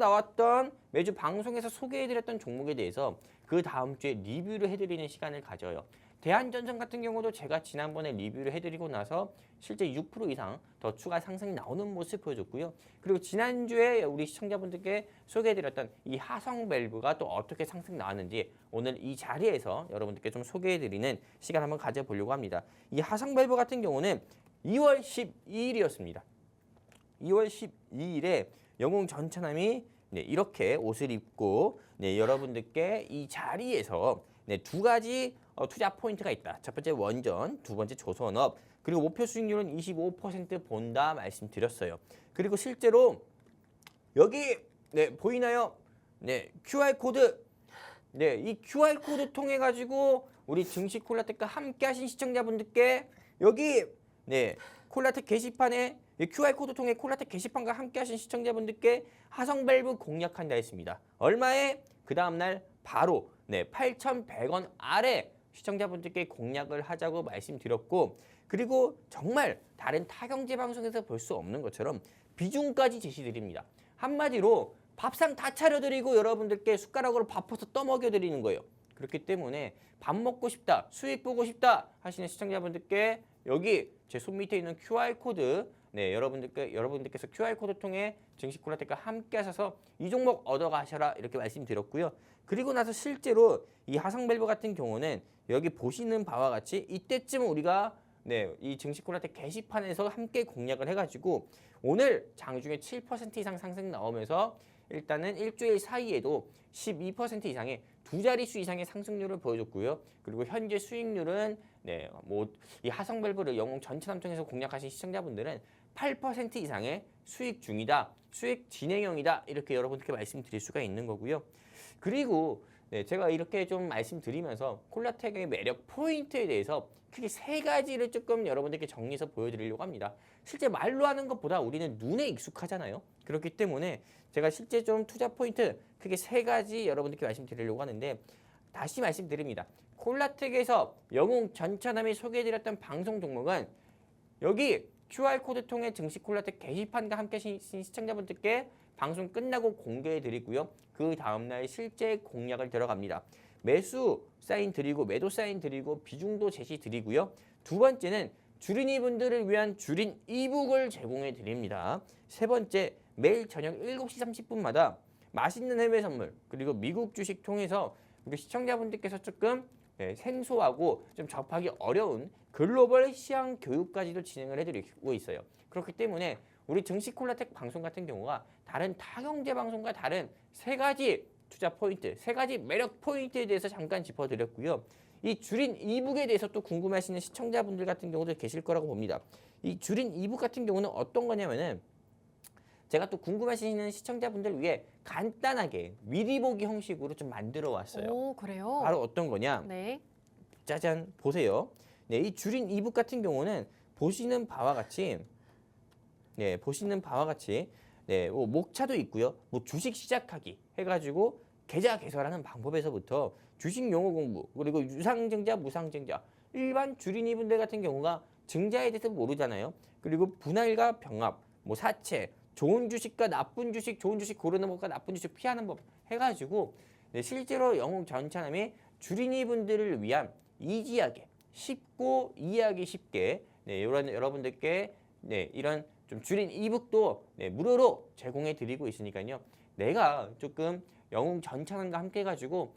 Speaker 2: 소개해드렸던 종목에 대해서 그 다음 주에 리뷰를 해드리는 시간을 가져요. 대한전선 같은 경우도 제가 지난번에 리뷰를 해드리고 나서 실제 6% 이상 더 추가 상승이 나오는 모습 보여줬고요. 그리고 지난주에 우리 시청자분들께 소개해드렸던 이 하성밸브가 또 어떻게 상승 나왔는지 오늘 이 자리에서 여러분들께 좀 소개해드리는 시간 한번 가져보려고 합니다. 이 하성밸브 같은 경우는 2월 12일이었습니다. 2월 12일에 영웅전차남이 이렇게 옷을 입고 여러분들께 이 자리에서 두 가지 투자 포인트가 있다. 첫 번째 원전, 두 번째 조선업, 그리고 목표 수익률은 25% 본다 말씀드렸어요. 그리고 실제로 여기 보이나요? QR코드. 이 QR코드 통해 가지고 우리 증시 콜라텍과 함께 하신 시청자분들께 여기 콜라텍 게시판에 QR코드 통해 콜라텍 게시판과 함께 하신 시청자분들께 하성밸브 공략한다 했습니다. 얼마에? 그 다음날 바로 8,100원 아래 시청자분들께 공략을 하자고 말씀드렸고, 그리고 정말 다른 타경제 방송에서 볼 수 없는 것처럼 비중까지 제시드립니다. 한마디로 밥상 다 차려드리고 여러분들께 숟가락으로 밥 퍼서 떠먹여드리는 거예요. 그렇기 때문에 밥 먹고 싶다, 수익 보고 싶다 하시는 시청자분들께 여기 제 손 밑에 있는 QR코드 여러분들께서 QR코드 통해 증시 콜라텍과 함께 하셔서 이 종목 얻어가셔라 이렇게 말씀드렸고요. 그리고 나서 실제로 이 하성밸브 같은 경우는 여기 보시는 바와 같이 이때쯤 우리가 이 증시 콜라텍 게시판에서 함께 공략을 해가지고 오늘 장중에 7% 이상 상승 나오면서 일단은 일주일 사이에도 12% 이상의 두 자릿수 이상의 상승률을 보여줬고요. 그리고 현재 수익률은 이 하성밸브를 영웅 전체남 통해서 공략하신 시청자분들은 8% 이상의 수익 중이다, 수익 진행형이다 이렇게 여러분들께 말씀드릴 수가 있는 거고요. 그리고 제가 이렇게 좀 말씀드리면서 콜라텍의 매력 포인트에 대해서 크게 세 가지를 조금 여러분들께 정리해서 보여드리려고 합니다. 실제 말로 하는 것보다 우리는 눈에 익숙하잖아요. 그렇기 때문에 제가 실제 좀 투자 포인트 크게 세 가지 여러분들께 말씀드리려고 하는데, 다시 말씀드립니다. 콜라텍에서 영웅 전차남이 소개해드렸던 방송 종목은 여기 QR코드 통해 증시 콜라텍 게시판과 함께 하신 시청자분들께 방송 끝나고 공개해드리고요. 그 다음날 실제 공략을 들어갑니다. 매수 사인 드리고 매도 사인 드리고 비중도 제시 드리고요. 두 번째는 주린이 분들을 위한 주린 이북을 제공해 드립니다. 세 번째, 매일 저녁 7시 30분마다 맛있는 해외 선물 그리고 미국 주식 통해서 우리 시청자분들께서 조금 생소하고 좀 접하기 어려운 글로벌 시장 교육까지도 진행을 해드리고 있어요. 그렇기 때문에 우리 증시 콜라텍 방송 같은 경우가 다른 타경제 방송과 다른 세 가지 투자 포인트, 세 가지 매력 포인트에 대해서 잠깐 짚어드렸고요. 이 주린 이북에 대해서 또 궁금해하시는 시청자분들 같은 경우도 계실 거라고 봅니다. 이 주린 이북 같은 경우는 어떤 거냐면은 제가 또 궁금하시는 시청자분들 위해 간단하게 미리 보기 형식으로 좀 만들어 왔어요.
Speaker 1: 오, 그래요?
Speaker 2: 바로 어떤 거냐?
Speaker 1: 네.
Speaker 2: 짜잔, 보세요. 이 주린 이북 같은 경우는 보시는 바와 같이 목차도 있고요. 주식 시작하기 해가지고 계좌 개설하는 방법에서부터 주식 용어 공부, 그리고 유상증자, 무상증자, 일반 주린이분들 같은 경우가 증자에 대해서 모르잖아요. 그리고 분할과 병합, 사채, 좋은 주식과 나쁜 주식, 좋은 주식 고르는 법과 나쁜 주식 피하는 법 해가지고 실제로 영웅 전차남이 주린이분들을 위한 이지하게 쉽고 이해하기 쉽게 이런 여러분들께 이런 좀 주린 이북도 무료로 제공해 드리고 있으니까요. 내가 조금 영웅 전차남과 함께 해가지고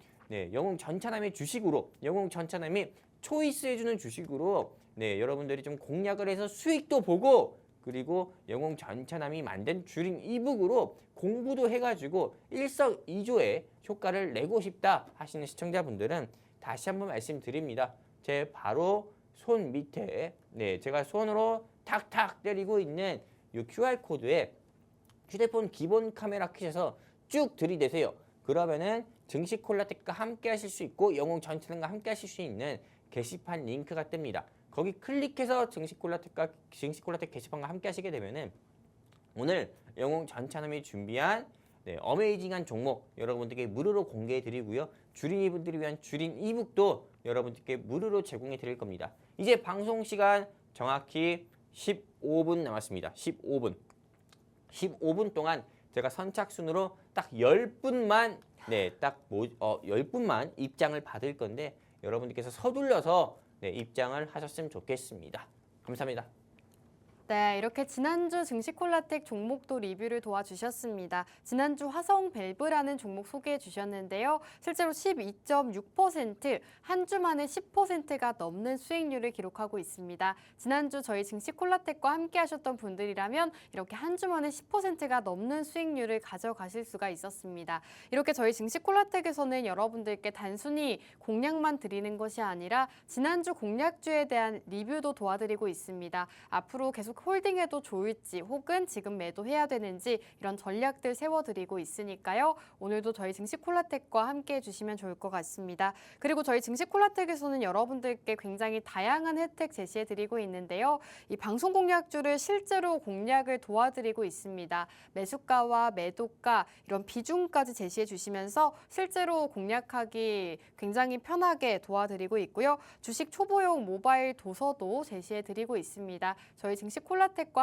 Speaker 2: 영웅 전차남의 주식으로, 영웅 전차남이 초이스해주는 주식으로 여러분들이 좀 공략을 해서 수익도 보고, 그리고 영웅 전차남이 만든 주린 이북으로 공부도 해가지고 일석이조의 효과를 내고 싶다 하시는 시청자분들은 다시 한번 말씀드립니다. 제 바로 손 밑에 제가 손으로 탁탁 때리고 있는 이 QR코드에 휴대폰 기본 카메라 켜셔서 쭉 들이대세요. 그러면은 증시 콜라텍과 함께 하실 수 있고 영웅 전차남과 함께 하실 수 있는 게시판 링크가 뜹니다. 거기 클릭해서 증시콜라텍 게시판과 함께 하시게 되면은 오늘 영웅 전찬남이 준비한 어메이징한 종목 여러분들께 무료로 공개해 드리고요. 주린이분들을 위한 주린 이북도 여러분들께 무료로 제공해 드릴 겁니다. 이제 방송 시간 정확히 15분 남았습니다. 15분 동안 제가 선착순으로 딱 10분만 10분만 입장을 받을 건데 여러분들께서 서둘러서 입장을 하셨으면 좋겠습니다. 감사합니다.
Speaker 1: 네, 이렇게 지난주 증시콜라텍 종목도 리뷰를 도와주셨습니다. 지난주 화성밸브라는 종목 소개해 주셨는데요. 실제로 12.6%, 한 주 만에 10%가 넘는 수익률을 기록하고 있습니다. 지난주 저희 증시콜라텍과 함께 하셨던 분들이라면 이렇게 한 주 만에 10%가 넘는 수익률을 가져가실 수가 있었습니다. 이렇게 저희 증시콜라텍에서는 여러분들께 단순히 공략만 드리는 것이 아니라 지난주 공략주에 대한 리뷰도 도와드리고 있습니다. 앞으로 계속 홀딩해도 좋을지 혹은 지금 매도해야 되는지 이런 전략들 세워드리고 있으니까요. 오늘도 저희 증시콜라텍과 함께 해주시면 좋을 것 같습니다. 그리고 저희 증시콜라텍에서는 여러분들께 굉장히 다양한 혜택 제시해드리고 있는데요. 이 방송 공략주를 실제로 공략을 도와드리고 있습니다. 매수가와 매도가 이런 비중까지 제시해 주시면서 실제로 공략하기 굉장히 편하게 도와드리고 있고요. 주식 초보용 모바일 도서도 제시해드리고 있습니다. 저희 증시콜라텍과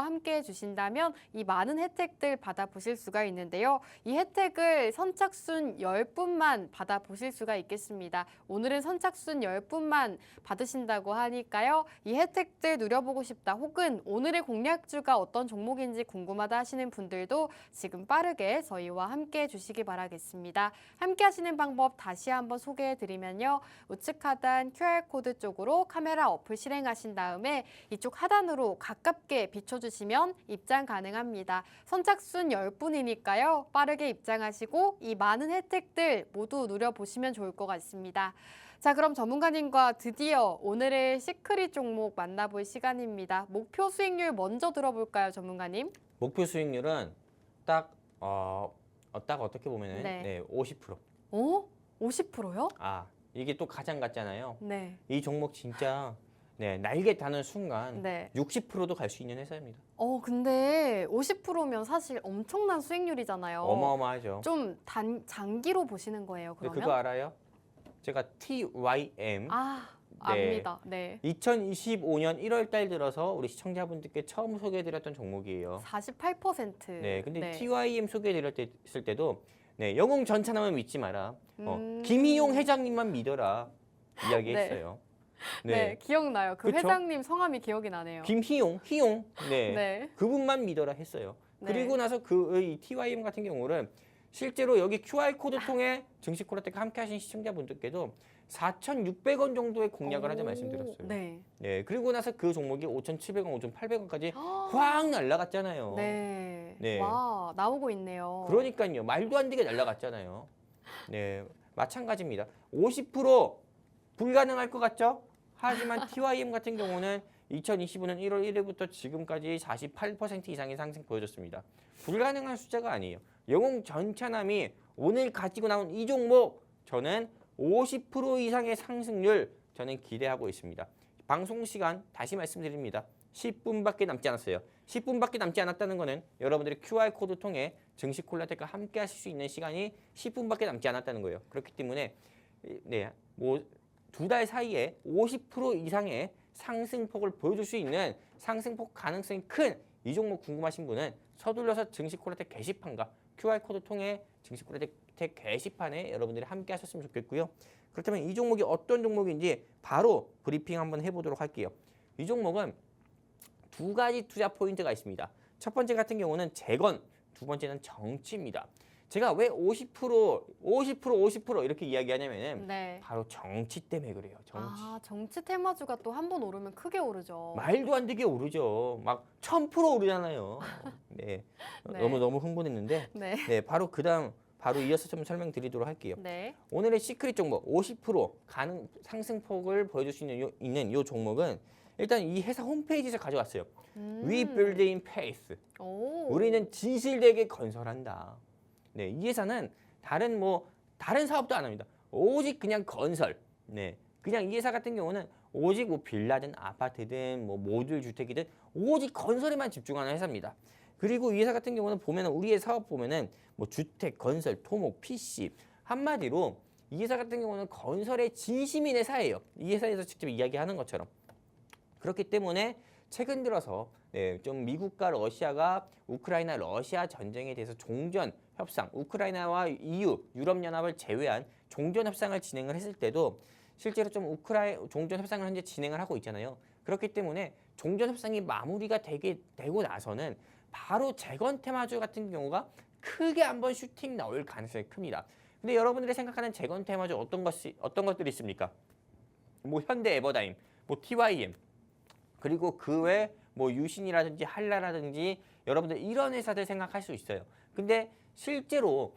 Speaker 1: 함께 해주신다면 이 많은 혜택들 받아보실 수가 있는데요. 이 혜택을 선착순 10분만 받아보실 수가 있겠습니다. 오늘은 선착순 10분만 받으신다고 하니까요. 이 혜택들 누려보고 싶다 혹은 오늘의 공략주가 어떤 종목인지 궁금하다 하시는 분들도 지금 빠르게 저희와 함께 해주시기 바라겠습니다. 함께 하시는 방법 다시 한번 소개해드리면요. 우측 하단 QR코드 쪽으로 카메라 어플 실행하신 다음에 이쪽 하단으로 가깝게 비춰주시면 입장 가능합니다. 선착순 10분이니까요. 빠르게 입장하시고 이 많은 혜택들 모두 누려보시면 좋을 것 같습니다. 자, 그럼 전문가님과 드디어 오늘의 시크릿 종목 만나볼 시간입니다. 목표 수익률 먼저 들어볼까요, 전문가님?
Speaker 2: 목표 수익률은 딱 어떻게 보면은
Speaker 1: 네.
Speaker 2: 50%.
Speaker 1: 오? 50%요?
Speaker 2: 아, 이게 또 가장 같잖아요.
Speaker 1: 네.
Speaker 2: 이 종목 진짜 날개 다는 순간
Speaker 1: 네.
Speaker 2: 60%도 갈 수 있는 회사입니다.
Speaker 1: 근데 50%면 사실 엄청난 수익률이잖아요.
Speaker 2: 어마어마하죠.
Speaker 1: 좀 장기로 보시는 거예요,
Speaker 2: 근데
Speaker 1: 그러면?
Speaker 2: 그거 알아요? 제가 TYM
Speaker 1: 압니다. 네.
Speaker 2: 2025년 1월 달 들어서 우리 시청자분들께 처음 소개해드렸던 종목이에요.
Speaker 1: 48%.
Speaker 2: 네, 근데
Speaker 1: 네.
Speaker 2: TYM 소개해드렸을 때도 영웅 전차남은 믿지 마라.
Speaker 1: 음.
Speaker 2: 김희용 회장님만 믿어라. 이야기했어요.
Speaker 1: 네, 기억나요. 그
Speaker 2: 그쵸?
Speaker 1: 회장님 성함이 기억이 나네요.
Speaker 2: 희용.
Speaker 1: 네.
Speaker 2: 그분만 믿어라 했어요.
Speaker 1: 네.
Speaker 2: 그리고 나서 이 TYM 같은 경우는 실제로 여기 QR코드 통해 증시콜라텍 함께 하신 시청자분들께도 4,600원 정도의 공략을 하자 말씀드렸어요.
Speaker 1: 네.
Speaker 2: 네, 그리고 나서 그 종목이 5,700원, 5,800원까지 확 날아갔잖아요.
Speaker 1: 네.
Speaker 2: 네.
Speaker 1: 와, 나오고 있네요.
Speaker 2: 그러니까요. 말도 안 되게 날아갔잖아요. 네, 마찬가지입니다. 50% 불가능할 것 같죠? 하지만 TYM 같은 경우는 2025년 1월 1일부터 지금까지 48% 이상의 상승 보여줬습니다. 불가능한 숫자가 아니에요. 영웅 전차남이 오늘 가지고 나온 이 종목 저는 50% 이상의 상승률 저는 기대하고 있습니다. 방송 시간 다시 말씀드립니다. 10분밖에 남지 않았어요. 10분밖에 남지 않았다는 거는 여러분들이 QR코드 통해 증시콜라텍과 함께 하실 수 있는 시간이 10분밖에 남지 않았다는 거예요. 그렇기 때문에 두 달 사이에 50% 이상의 상승폭을 보여줄 수 있는 상승폭 가능성이 큰 이 종목 궁금하신 분은 서둘러서 증시콜라텍 게시판과 QR코드 통해 증시콜라텍 게시판에 여러분들이 함께 하셨으면 좋겠고요. 그렇다면 이 종목이 어떤 종목인지 바로 브리핑 한번 해보도록 할게요. 이 종목은 두 가지 투자 포인트가 있습니다. 첫 번째 같은 경우는 재건, 두 번째는 정치입니다. 제가 왜 50% 이렇게 이야기하냐면은
Speaker 1: 네.
Speaker 2: 바로 정치 때문에 그래요. 정치.
Speaker 1: 정치 테마주가 또 한 번 오르면 크게 오르죠.
Speaker 2: 말도 안 되게 오르죠. 막 1000% 오르잖아요. 네.
Speaker 1: 네.
Speaker 2: 너무 흥분했는데
Speaker 1: 네.
Speaker 2: 바로 바로 이어서 좀 설명드리도록 할게요.
Speaker 1: 네.
Speaker 2: 오늘의 시크릿 종목 50% 가능 상승폭을 보여줄 수 있는 요 종목은 일단 이 회사 홈페이지에서 가져왔어요. We build in pace.
Speaker 1: 오.
Speaker 2: 우리는 진실되게 건설한다. 네, 이 회사는 다른 사업도 안 합니다. 오직 그냥 건설. 네, 그냥 이 회사 같은 경우는 오직 뭐 빌라든 아파트든 뭐 모듈 주택이든 오직 건설에만 집중하는 회사입니다. 그리고 이 회사 같은 경우는 보면은 우리의 사업 보면은 뭐 주택, 건설, 토목, PC 한마디로 이 회사 같은 경우는 건설의 진심인 회사예요. 이 회사에서 직접 이야기하는 것처럼. 그렇기 때문에 최근 들어서 좀 미국과 러시아가 우크라이나 러시아 전쟁에 대해서 종전 협상, 우크라이나와 EU, 유럽연합을 제외한 종전 협상을 진행을 했을 때도 실제로 좀 종전 협상을 현재 진행을 하고 있잖아요. 그렇기 때문에 종전 협상이 마무리가 되고 나서는 바로 재건 테마주 같은 경우가 크게 한번 슈팅 나올 가능성이 큽니다. 근데 여러분들이 생각하는 재건 테마주 어떤 것들이 있습니까? 뭐 현대 에버다임, 뭐 TYM, 그리고 그 외 뭐 유신이라든지 한라라든지 여러분들 이런 회사들 생각할 수 있어요. 근데 실제로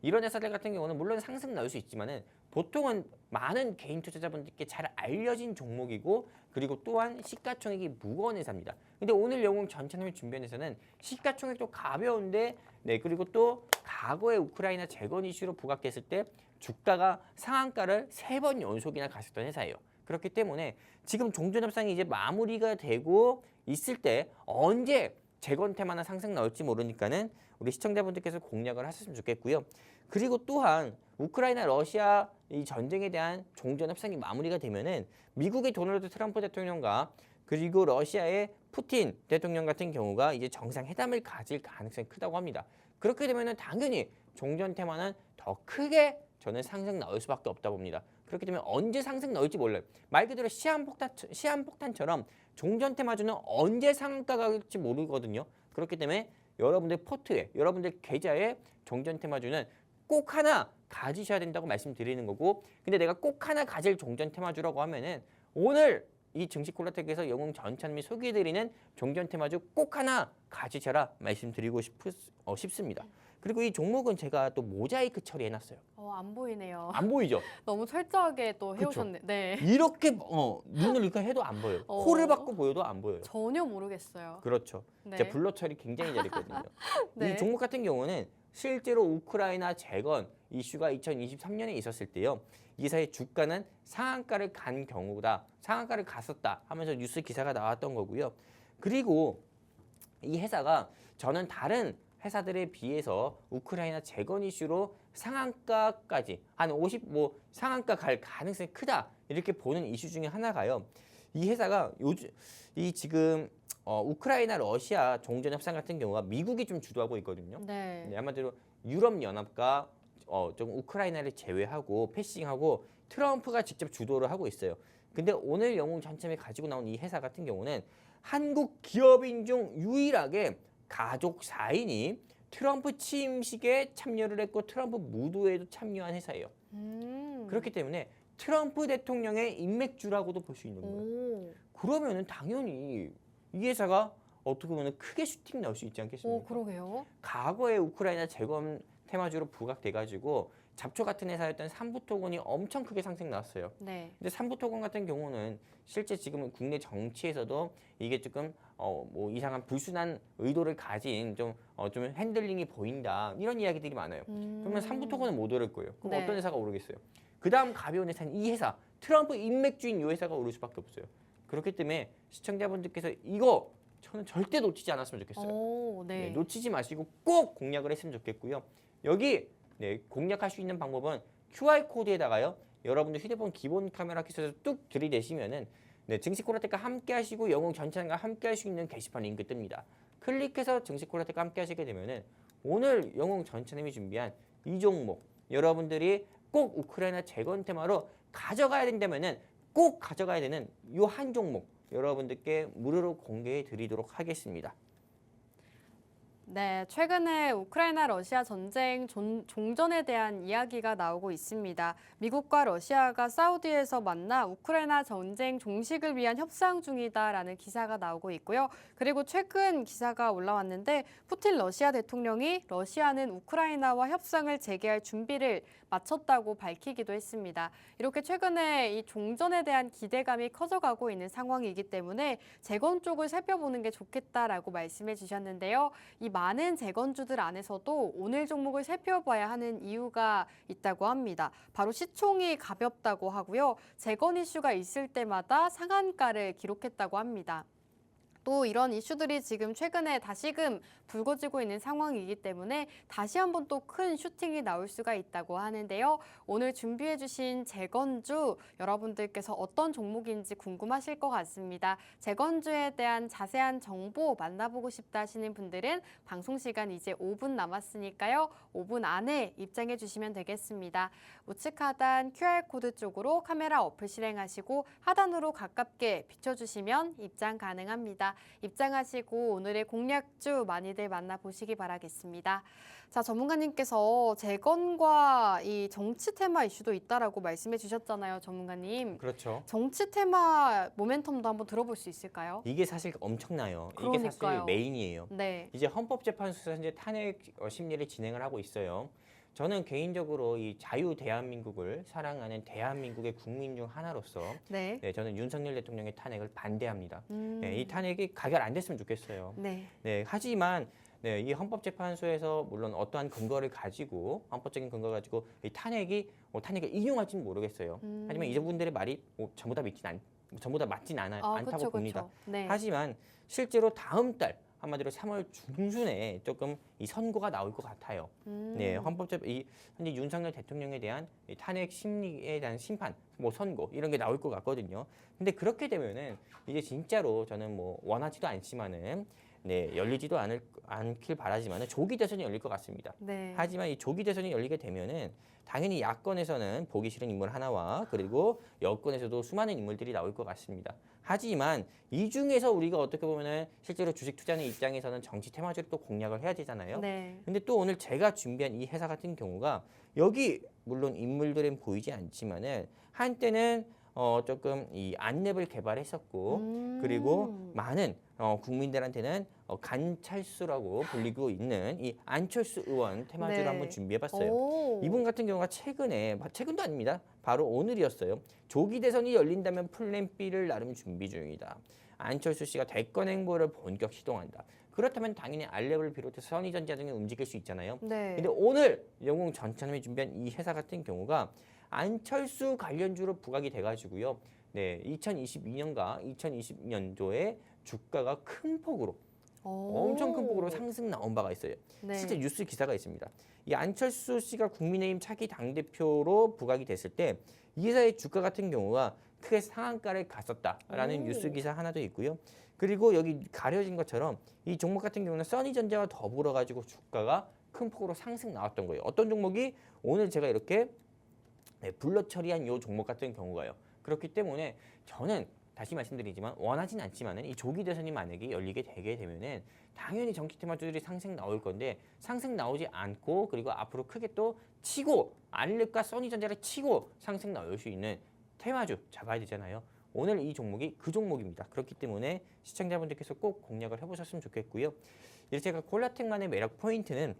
Speaker 2: 이런 회사들 같은 경우는 물론 상승 나올 수 있지만은 보통은 많은 개인 투자자분들께 잘 알려진 종목이고 그리고 또한 시가총액이 무거운 회사입니다. 근데 오늘 영웅 전체님이 준비한 회사는 시가총액도 가벼운데 그리고 또 과거에 우크라이나 재건 이슈로 부각됐을 때 주가가 상한가를 3번 연속이나 갔었던 회사예요. 그렇기 때문에 지금 종전 협상이 이제 마무리가 되고 있을 때 언제 재건 테마나 상승 나올지 모르니까는 우리 시청자분들께서 공략을 하셨으면 좋겠고요. 그리고 또한 우크라이나 러시아 이 전쟁에 대한 종전 협상이 마무리가 되면은 미국의 도널드 트럼프 대통령과 그리고 러시아의 푸틴 대통령 같은 경우가 이제 정상회담을 가질 가능성이 크다고 합니다. 그렇게 되면은 당연히 종전 테마는 더 크게 저는 상승 나올 수밖에 없다 봅니다. 그렇기 때문에 언제 상승 나올지 몰라요. 말 그대로 시한폭탄처럼 종전 테마주는 언제 상한가가 갈지 모르거든요. 그렇기 때문에 여러분들 포트에, 여러분들 계좌에 종전 테마주는 꼭 하나 가지셔야 된다고 말씀드리는 거고, 근데 내가 꼭 하나 가질 종전 테마주라고 하면은 오늘 이 증시 콜라텍에서 영웅 전찬미 소개해드리는 종전 테마주 꼭 하나 가지셔라 말씀드리고 싶습니다. 그리고 이 종목은 제가 또 모자이크 처리해놨어요.
Speaker 1: 안 보이네요.
Speaker 2: 안 보이죠?
Speaker 1: 너무 철저하게 또 해오셨네. 네.
Speaker 2: 이렇게 눈을 이렇게 해도 안 보여요. 코를 박고 보여도 안 보여요.
Speaker 1: 전혀 모르겠어요.
Speaker 2: 그렇죠.
Speaker 1: 네.
Speaker 2: 제가 블러 처리 굉장히 잘했거든요.
Speaker 1: 네.
Speaker 2: 이 종목 같은 경우는 실제로 우크라이나 재건 이슈가 2023년에 있었을 때요. 이 회사의 주가는 상한가를 간 경우다. 상한가를 갔었다 하면서 뉴스 기사가 나왔던 거고요. 그리고 이 회사가 저는 다른 회사들에 비해서 우크라이나 재건 이슈로 상한가까지 한 50 상한가 갈 가능성이 크다 이렇게 보는 이슈 중에 하나가요. 이 회사가 지금 우크라이나 러시아 종전 협상 같은 경우가 미국이 좀 주도하고 있거든요.
Speaker 1: 네.
Speaker 2: 아마도 유럽 연합과 좀 우크라이나를 제외하고 패싱하고 트럼프가 직접 주도를 하고 있어요. 근데 오늘 영웅 전체에 가지고 나온 이 회사 같은 경우는 한국 기업인 중 유일하게 가족 4인이 트럼프 취임식에 참여를 했고 트럼프 무도에도 참여한 회사예요. 그렇기 때문에 트럼프 대통령의 인맥주라고도 볼 수 있는 거예요. 그러면은 당연히 이 회사가 어떻게 보면 크게 슈팅 나올 수 있지 않겠습니까?
Speaker 1: 그러게요.
Speaker 2: 과거에 우크라이나 재건 테마주로 부각돼가지고 잡초 같은 회사였던 삼부토건이 엄청 크게 상승 나왔어요.
Speaker 1: 네.
Speaker 2: 근데 삼부토건 같은 경우는 실제 지금은 국내 정치에서도 이게 조금 이상한 불순한 의도를 가진 좀 핸들링이 보인다 이런 이야기들이 많아요. 그러면 삼부토건은 못 오를 거예요. 그럼
Speaker 1: 네.
Speaker 2: 어떤 회사가 오르겠어요? 그 다음 가벼운 회사는 이 회사 트럼프 인맥주인 이 회사가 오를 수밖에 없어요. 그렇기 때문에 시청자분들께서 이거 저는 절대 놓치지 않았으면 좋겠어요.
Speaker 1: 네.
Speaker 2: 놓치지 마시고 꼭 공략을 했으면 좋겠고요. 여기 공략할 수 있는 방법은 QR코드에다가요. 여러분들 휴대폰 기본 카메라 켜서 뚝 들이대시면은 증시 콜라텍과 함께 하시고 영웅 전체과 함께 할 수 있는 게시판 링크 뜹니다. 클릭해서 증시 콜라텍과 함께 하시게 되면은 오늘 영웅 전체님이 준비한 이 종목 여러분들이 꼭 우크라이나 재건 테마로 가져가야 된다면은 꼭 가져가야 되는 이 한 종목 여러분들께 무료로 공개해 드리도록 하겠습니다.
Speaker 1: 네, 최근에 우크라이나 러시아 전쟁 종전에 대한 이야기가 나오고 있습니다. 미국과 러시아가 사우디에서 만나 우크라이나 전쟁 종식을 위한 협상 중이다라는 기사가 나오고 있고요. 그리고 최근 기사가 올라왔는데 푸틴 러시아 대통령이 러시아는 우크라이나와 협상을 재개할 준비를 마쳤다고 밝히기도 했습니다. 이렇게 최근에 이 종전에 대한 기대감이 커져가고 있는 상황이기 때문에 재건 쪽을 살펴보는 게 좋겠다라고 말씀해 주셨는데요. 이 많은 재건주들 안에서도 오늘 종목을 살펴봐야 하는 이유가 있다고 합니다. 바로 시총이 가볍다고 하고요. 재건 이슈가 있을 때마다 상한가를 기록했다고 합니다. 또 이런 이슈들이 지금 최근에 다시금 불거지고 있는 상황이기 때문에 다시 한번 또 큰 슈팅이 나올 수가 있다고 하는데요. 오늘 준비해 주신 재건주 여러분들께서 어떤 종목인지 궁금하실 것 같습니다. 재건주에 대한 자세한 정보 만나보고 싶다 하시는 분들은 방송 시간 이제 5분 남았으니까요. 5분 안에 입장해 주시면 되겠습니다. 우측 하단 QR코드 쪽으로 카메라 어플 실행하시고 하단으로 가깝게 비춰주시면 입장 가능합니다. 입장하시고 오늘의 공략주 많이들 만나보시기 바라겠습니다. 자, 전문가님께서 재건과 이 정치 테마 이슈도 있다라고 말씀해 주셨잖아요, 전문가님.
Speaker 2: 그렇죠.
Speaker 1: 정치 테마 모멘텀도 한번 들어볼 수 있을까요?
Speaker 2: 이게 사실 엄청나요. 이게
Speaker 1: 그러니까요.
Speaker 2: 사실 메인이에요.
Speaker 1: 네.
Speaker 2: 이제 헌법재판소에서 현재 탄핵 심리를 진행을 하고 있어요. 저는 개인적으로 이 자유 대한민국을 사랑하는 대한민국의 국민 중 하나로서
Speaker 1: 네.
Speaker 2: 저는 윤석열 대통령의 탄핵을 반대합니다. 이 탄핵이 가결 안 됐으면 좋겠어요.
Speaker 1: 네.
Speaker 2: 하지만 이 헌법재판소에서 물론 어떠한 근거를 가지고 헌법적인 근거를 가지고 이 탄핵을 인용할지는 모르겠어요. 하지만 이분들의 말이 전부 다 전부 다 맞진 않다고
Speaker 1: 그쵸,
Speaker 2: 봅니다.
Speaker 1: 그쵸. 네.
Speaker 2: 하지만 실제로 다음 달 한마디로 3월 중순에 조금 이 선고가 나올 것 같아요. 현재 윤석열 대통령에 대한 이 탄핵 심리에 대한 심판, 선고 이런 게 나올 것 같거든요. 근데 그렇게 되면은 이제 진짜로 저는 원하지도 않지만은 열리지도 않길 바라지만은 조기 대선이 열릴 것 같습니다.
Speaker 1: 네.
Speaker 2: 하지만 이 조기 대선이 열리게 되면은 당연히 야권에서는 보기 싫은 인물 하나와 그리고 여권에서도 수많은 인물들이 나올 것 같습니다. 하지만 이 중에서 우리가 어떻게 보면은 실제로 주식 투자하는 입장에서는 정치 테마주를 또 공략을 해야 되잖아요.
Speaker 1: 네.
Speaker 2: 근데 또 오늘 제가 준비한 이 회사 같은 경우가 여기 물론 인물들은 보이지 않지만은 한때는 조금 이 안랩을 개발했었고 그리고 많은 국민들한테는 간찰수라고 불리고 있는 이 안철수 의원 테마주를
Speaker 1: 네.
Speaker 2: 한번 준비해봤어요.
Speaker 1: 오.
Speaker 2: 이분 같은 경우가 최근도 아닙니다. 바로 오늘이었어요. 조기 대선이 열린다면 플랜 B를 나름 준비 중이다. 안철수 씨가 대권 행보를 본격 시동한다. 그렇다면 당연히 안랩을 비롯해서 선의전자 등에 움직일 수 있잖아요.
Speaker 1: 네.
Speaker 2: 근데 오늘 영웅 전참이 준비한 이 회사 같은 경우가 안철수 관련주로 부각이 돼가지고요. 2022년과 2020년도에 주가가 큰 폭으로 엄청 큰 폭으로 상승 나온 바가 있어요.
Speaker 1: 네.
Speaker 2: 실제 뉴스 기사가 있습니다. 이 안철수 씨가 국민의힘 차기 당대표로 부각이 됐을 때 이 회사의 주가 같은 경우가 크게 상한가를 갔었다라는 뉴스 기사 하나도 있고요. 그리고 여기 가려진 것처럼 이 종목 같은 경우는 써니전자와 더불어 가지고 주가가 큰 폭으로 상승 나왔던 거예요. 어떤 종목이 오늘 제가 이렇게 불러 처리한 이 종목 같은 경우가요. 그렇기 때문에 저는 다시 말씀드리지만 원하진 않지만은 이 조기 대선이 만약에 열리게 되게 되면은 당연히 정치 테마주들이 상승 나올 건데 상승 나오지 않고 그리고 앞으로 크게 또 치고 안랩과 써니전자를 치고 상승 나올 수 있는 테마주 잡아야 되잖아요. 오늘 이 종목이 그 종목입니다. 그렇기 때문에 시청자분들께서 꼭 공략을 해보셨으면 좋겠고요. 이렇게 제가 콜라텍만의 매력 포인트는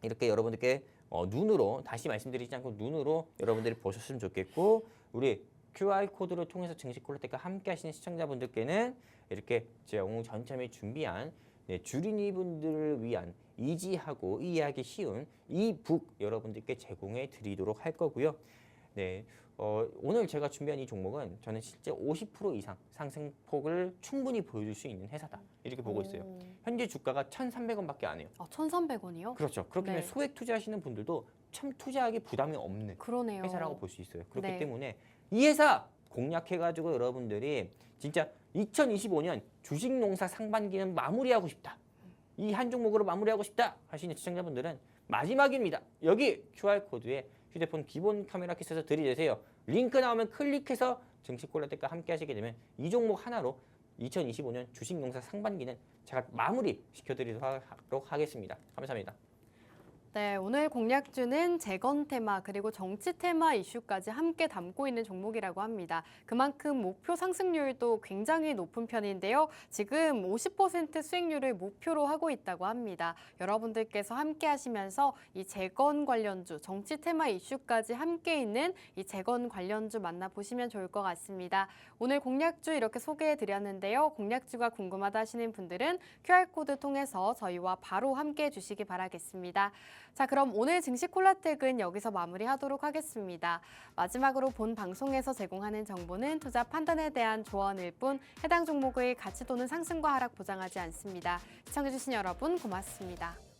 Speaker 2: 이렇게 여러분들께 눈으로 다시 말씀드리지 않고 눈으로 여러분들이 보셨으면 좋겠고 우리 QR코드를 통해서 증시 콜라텍과 함께 하시는 시청자분들께는 이렇게 제 영웅 전참이 준비한 주린이 분들을 위한 이지하고 이해하기 쉬운 이북 여러분들께 제공해 드리도록 할 거고요. 오늘 제가 준비한 이 종목은 저는 실제 50% 이상 상승폭을 충분히 보여줄 수 있는 회사다. 이렇게 보고 있어요. 현재 주가가 1,300원밖에 안 해요.
Speaker 1: 1,300원이요?
Speaker 2: 그렇죠. 그렇기 때문에 소액 투자하시는 분들도 참 투자하기 부담이 없는
Speaker 1: 그러네요.
Speaker 2: 회사라고 볼 수 있어요. 그렇기
Speaker 1: 네.
Speaker 2: 때문에 이 회사 공략해가지고 여러분들이 진짜 2025년 주식 농사 상반기는 마무리하고 싶다. 이 한 종목으로 마무리하고 싶다 하시는 시청자분들은 마지막입니다. 여기 QR코드에 휴대폰 기본 카메라 킷에서 들이대세요. 링크 나오면 클릭해서 증시콜라텍과 함께 하시게 되면 이 종목 하나로 2025년 주식 농사 상반기는 제가 마무리 시켜드리도록 하겠습니다. 감사합니다.
Speaker 1: 네, 오늘 공략주는 재건 테마 그리고 정치 테마 이슈까지 함께 담고 있는 종목이라고 합니다. 그만큼 목표 상승률도 굉장히 높은 편인데요. 지금 50% 수익률을 목표로 하고 있다고 합니다. 여러분들께서 함께 하시면서 이 재건 관련주, 정치 테마 이슈까지 함께 있는 이 재건 관련주 만나보시면 좋을 것 같습니다. 오늘 공략주 이렇게 소개해 드렸는데요. 공략주가 궁금하다 하시는 분들은 QR코드 통해서 저희와 바로 함께 해주시기 바라겠습니다. 자, 그럼 오늘 증시 콜라텍은 여기서 마무리하도록 하겠습니다. 마지막으로 본 방송에서 제공하는 정보는 투자 판단에 대한 조언일 뿐 해당 종목의 가치 또는 상승과 하락 보장하지 않습니다. 시청해주신 여러분 고맙습니다.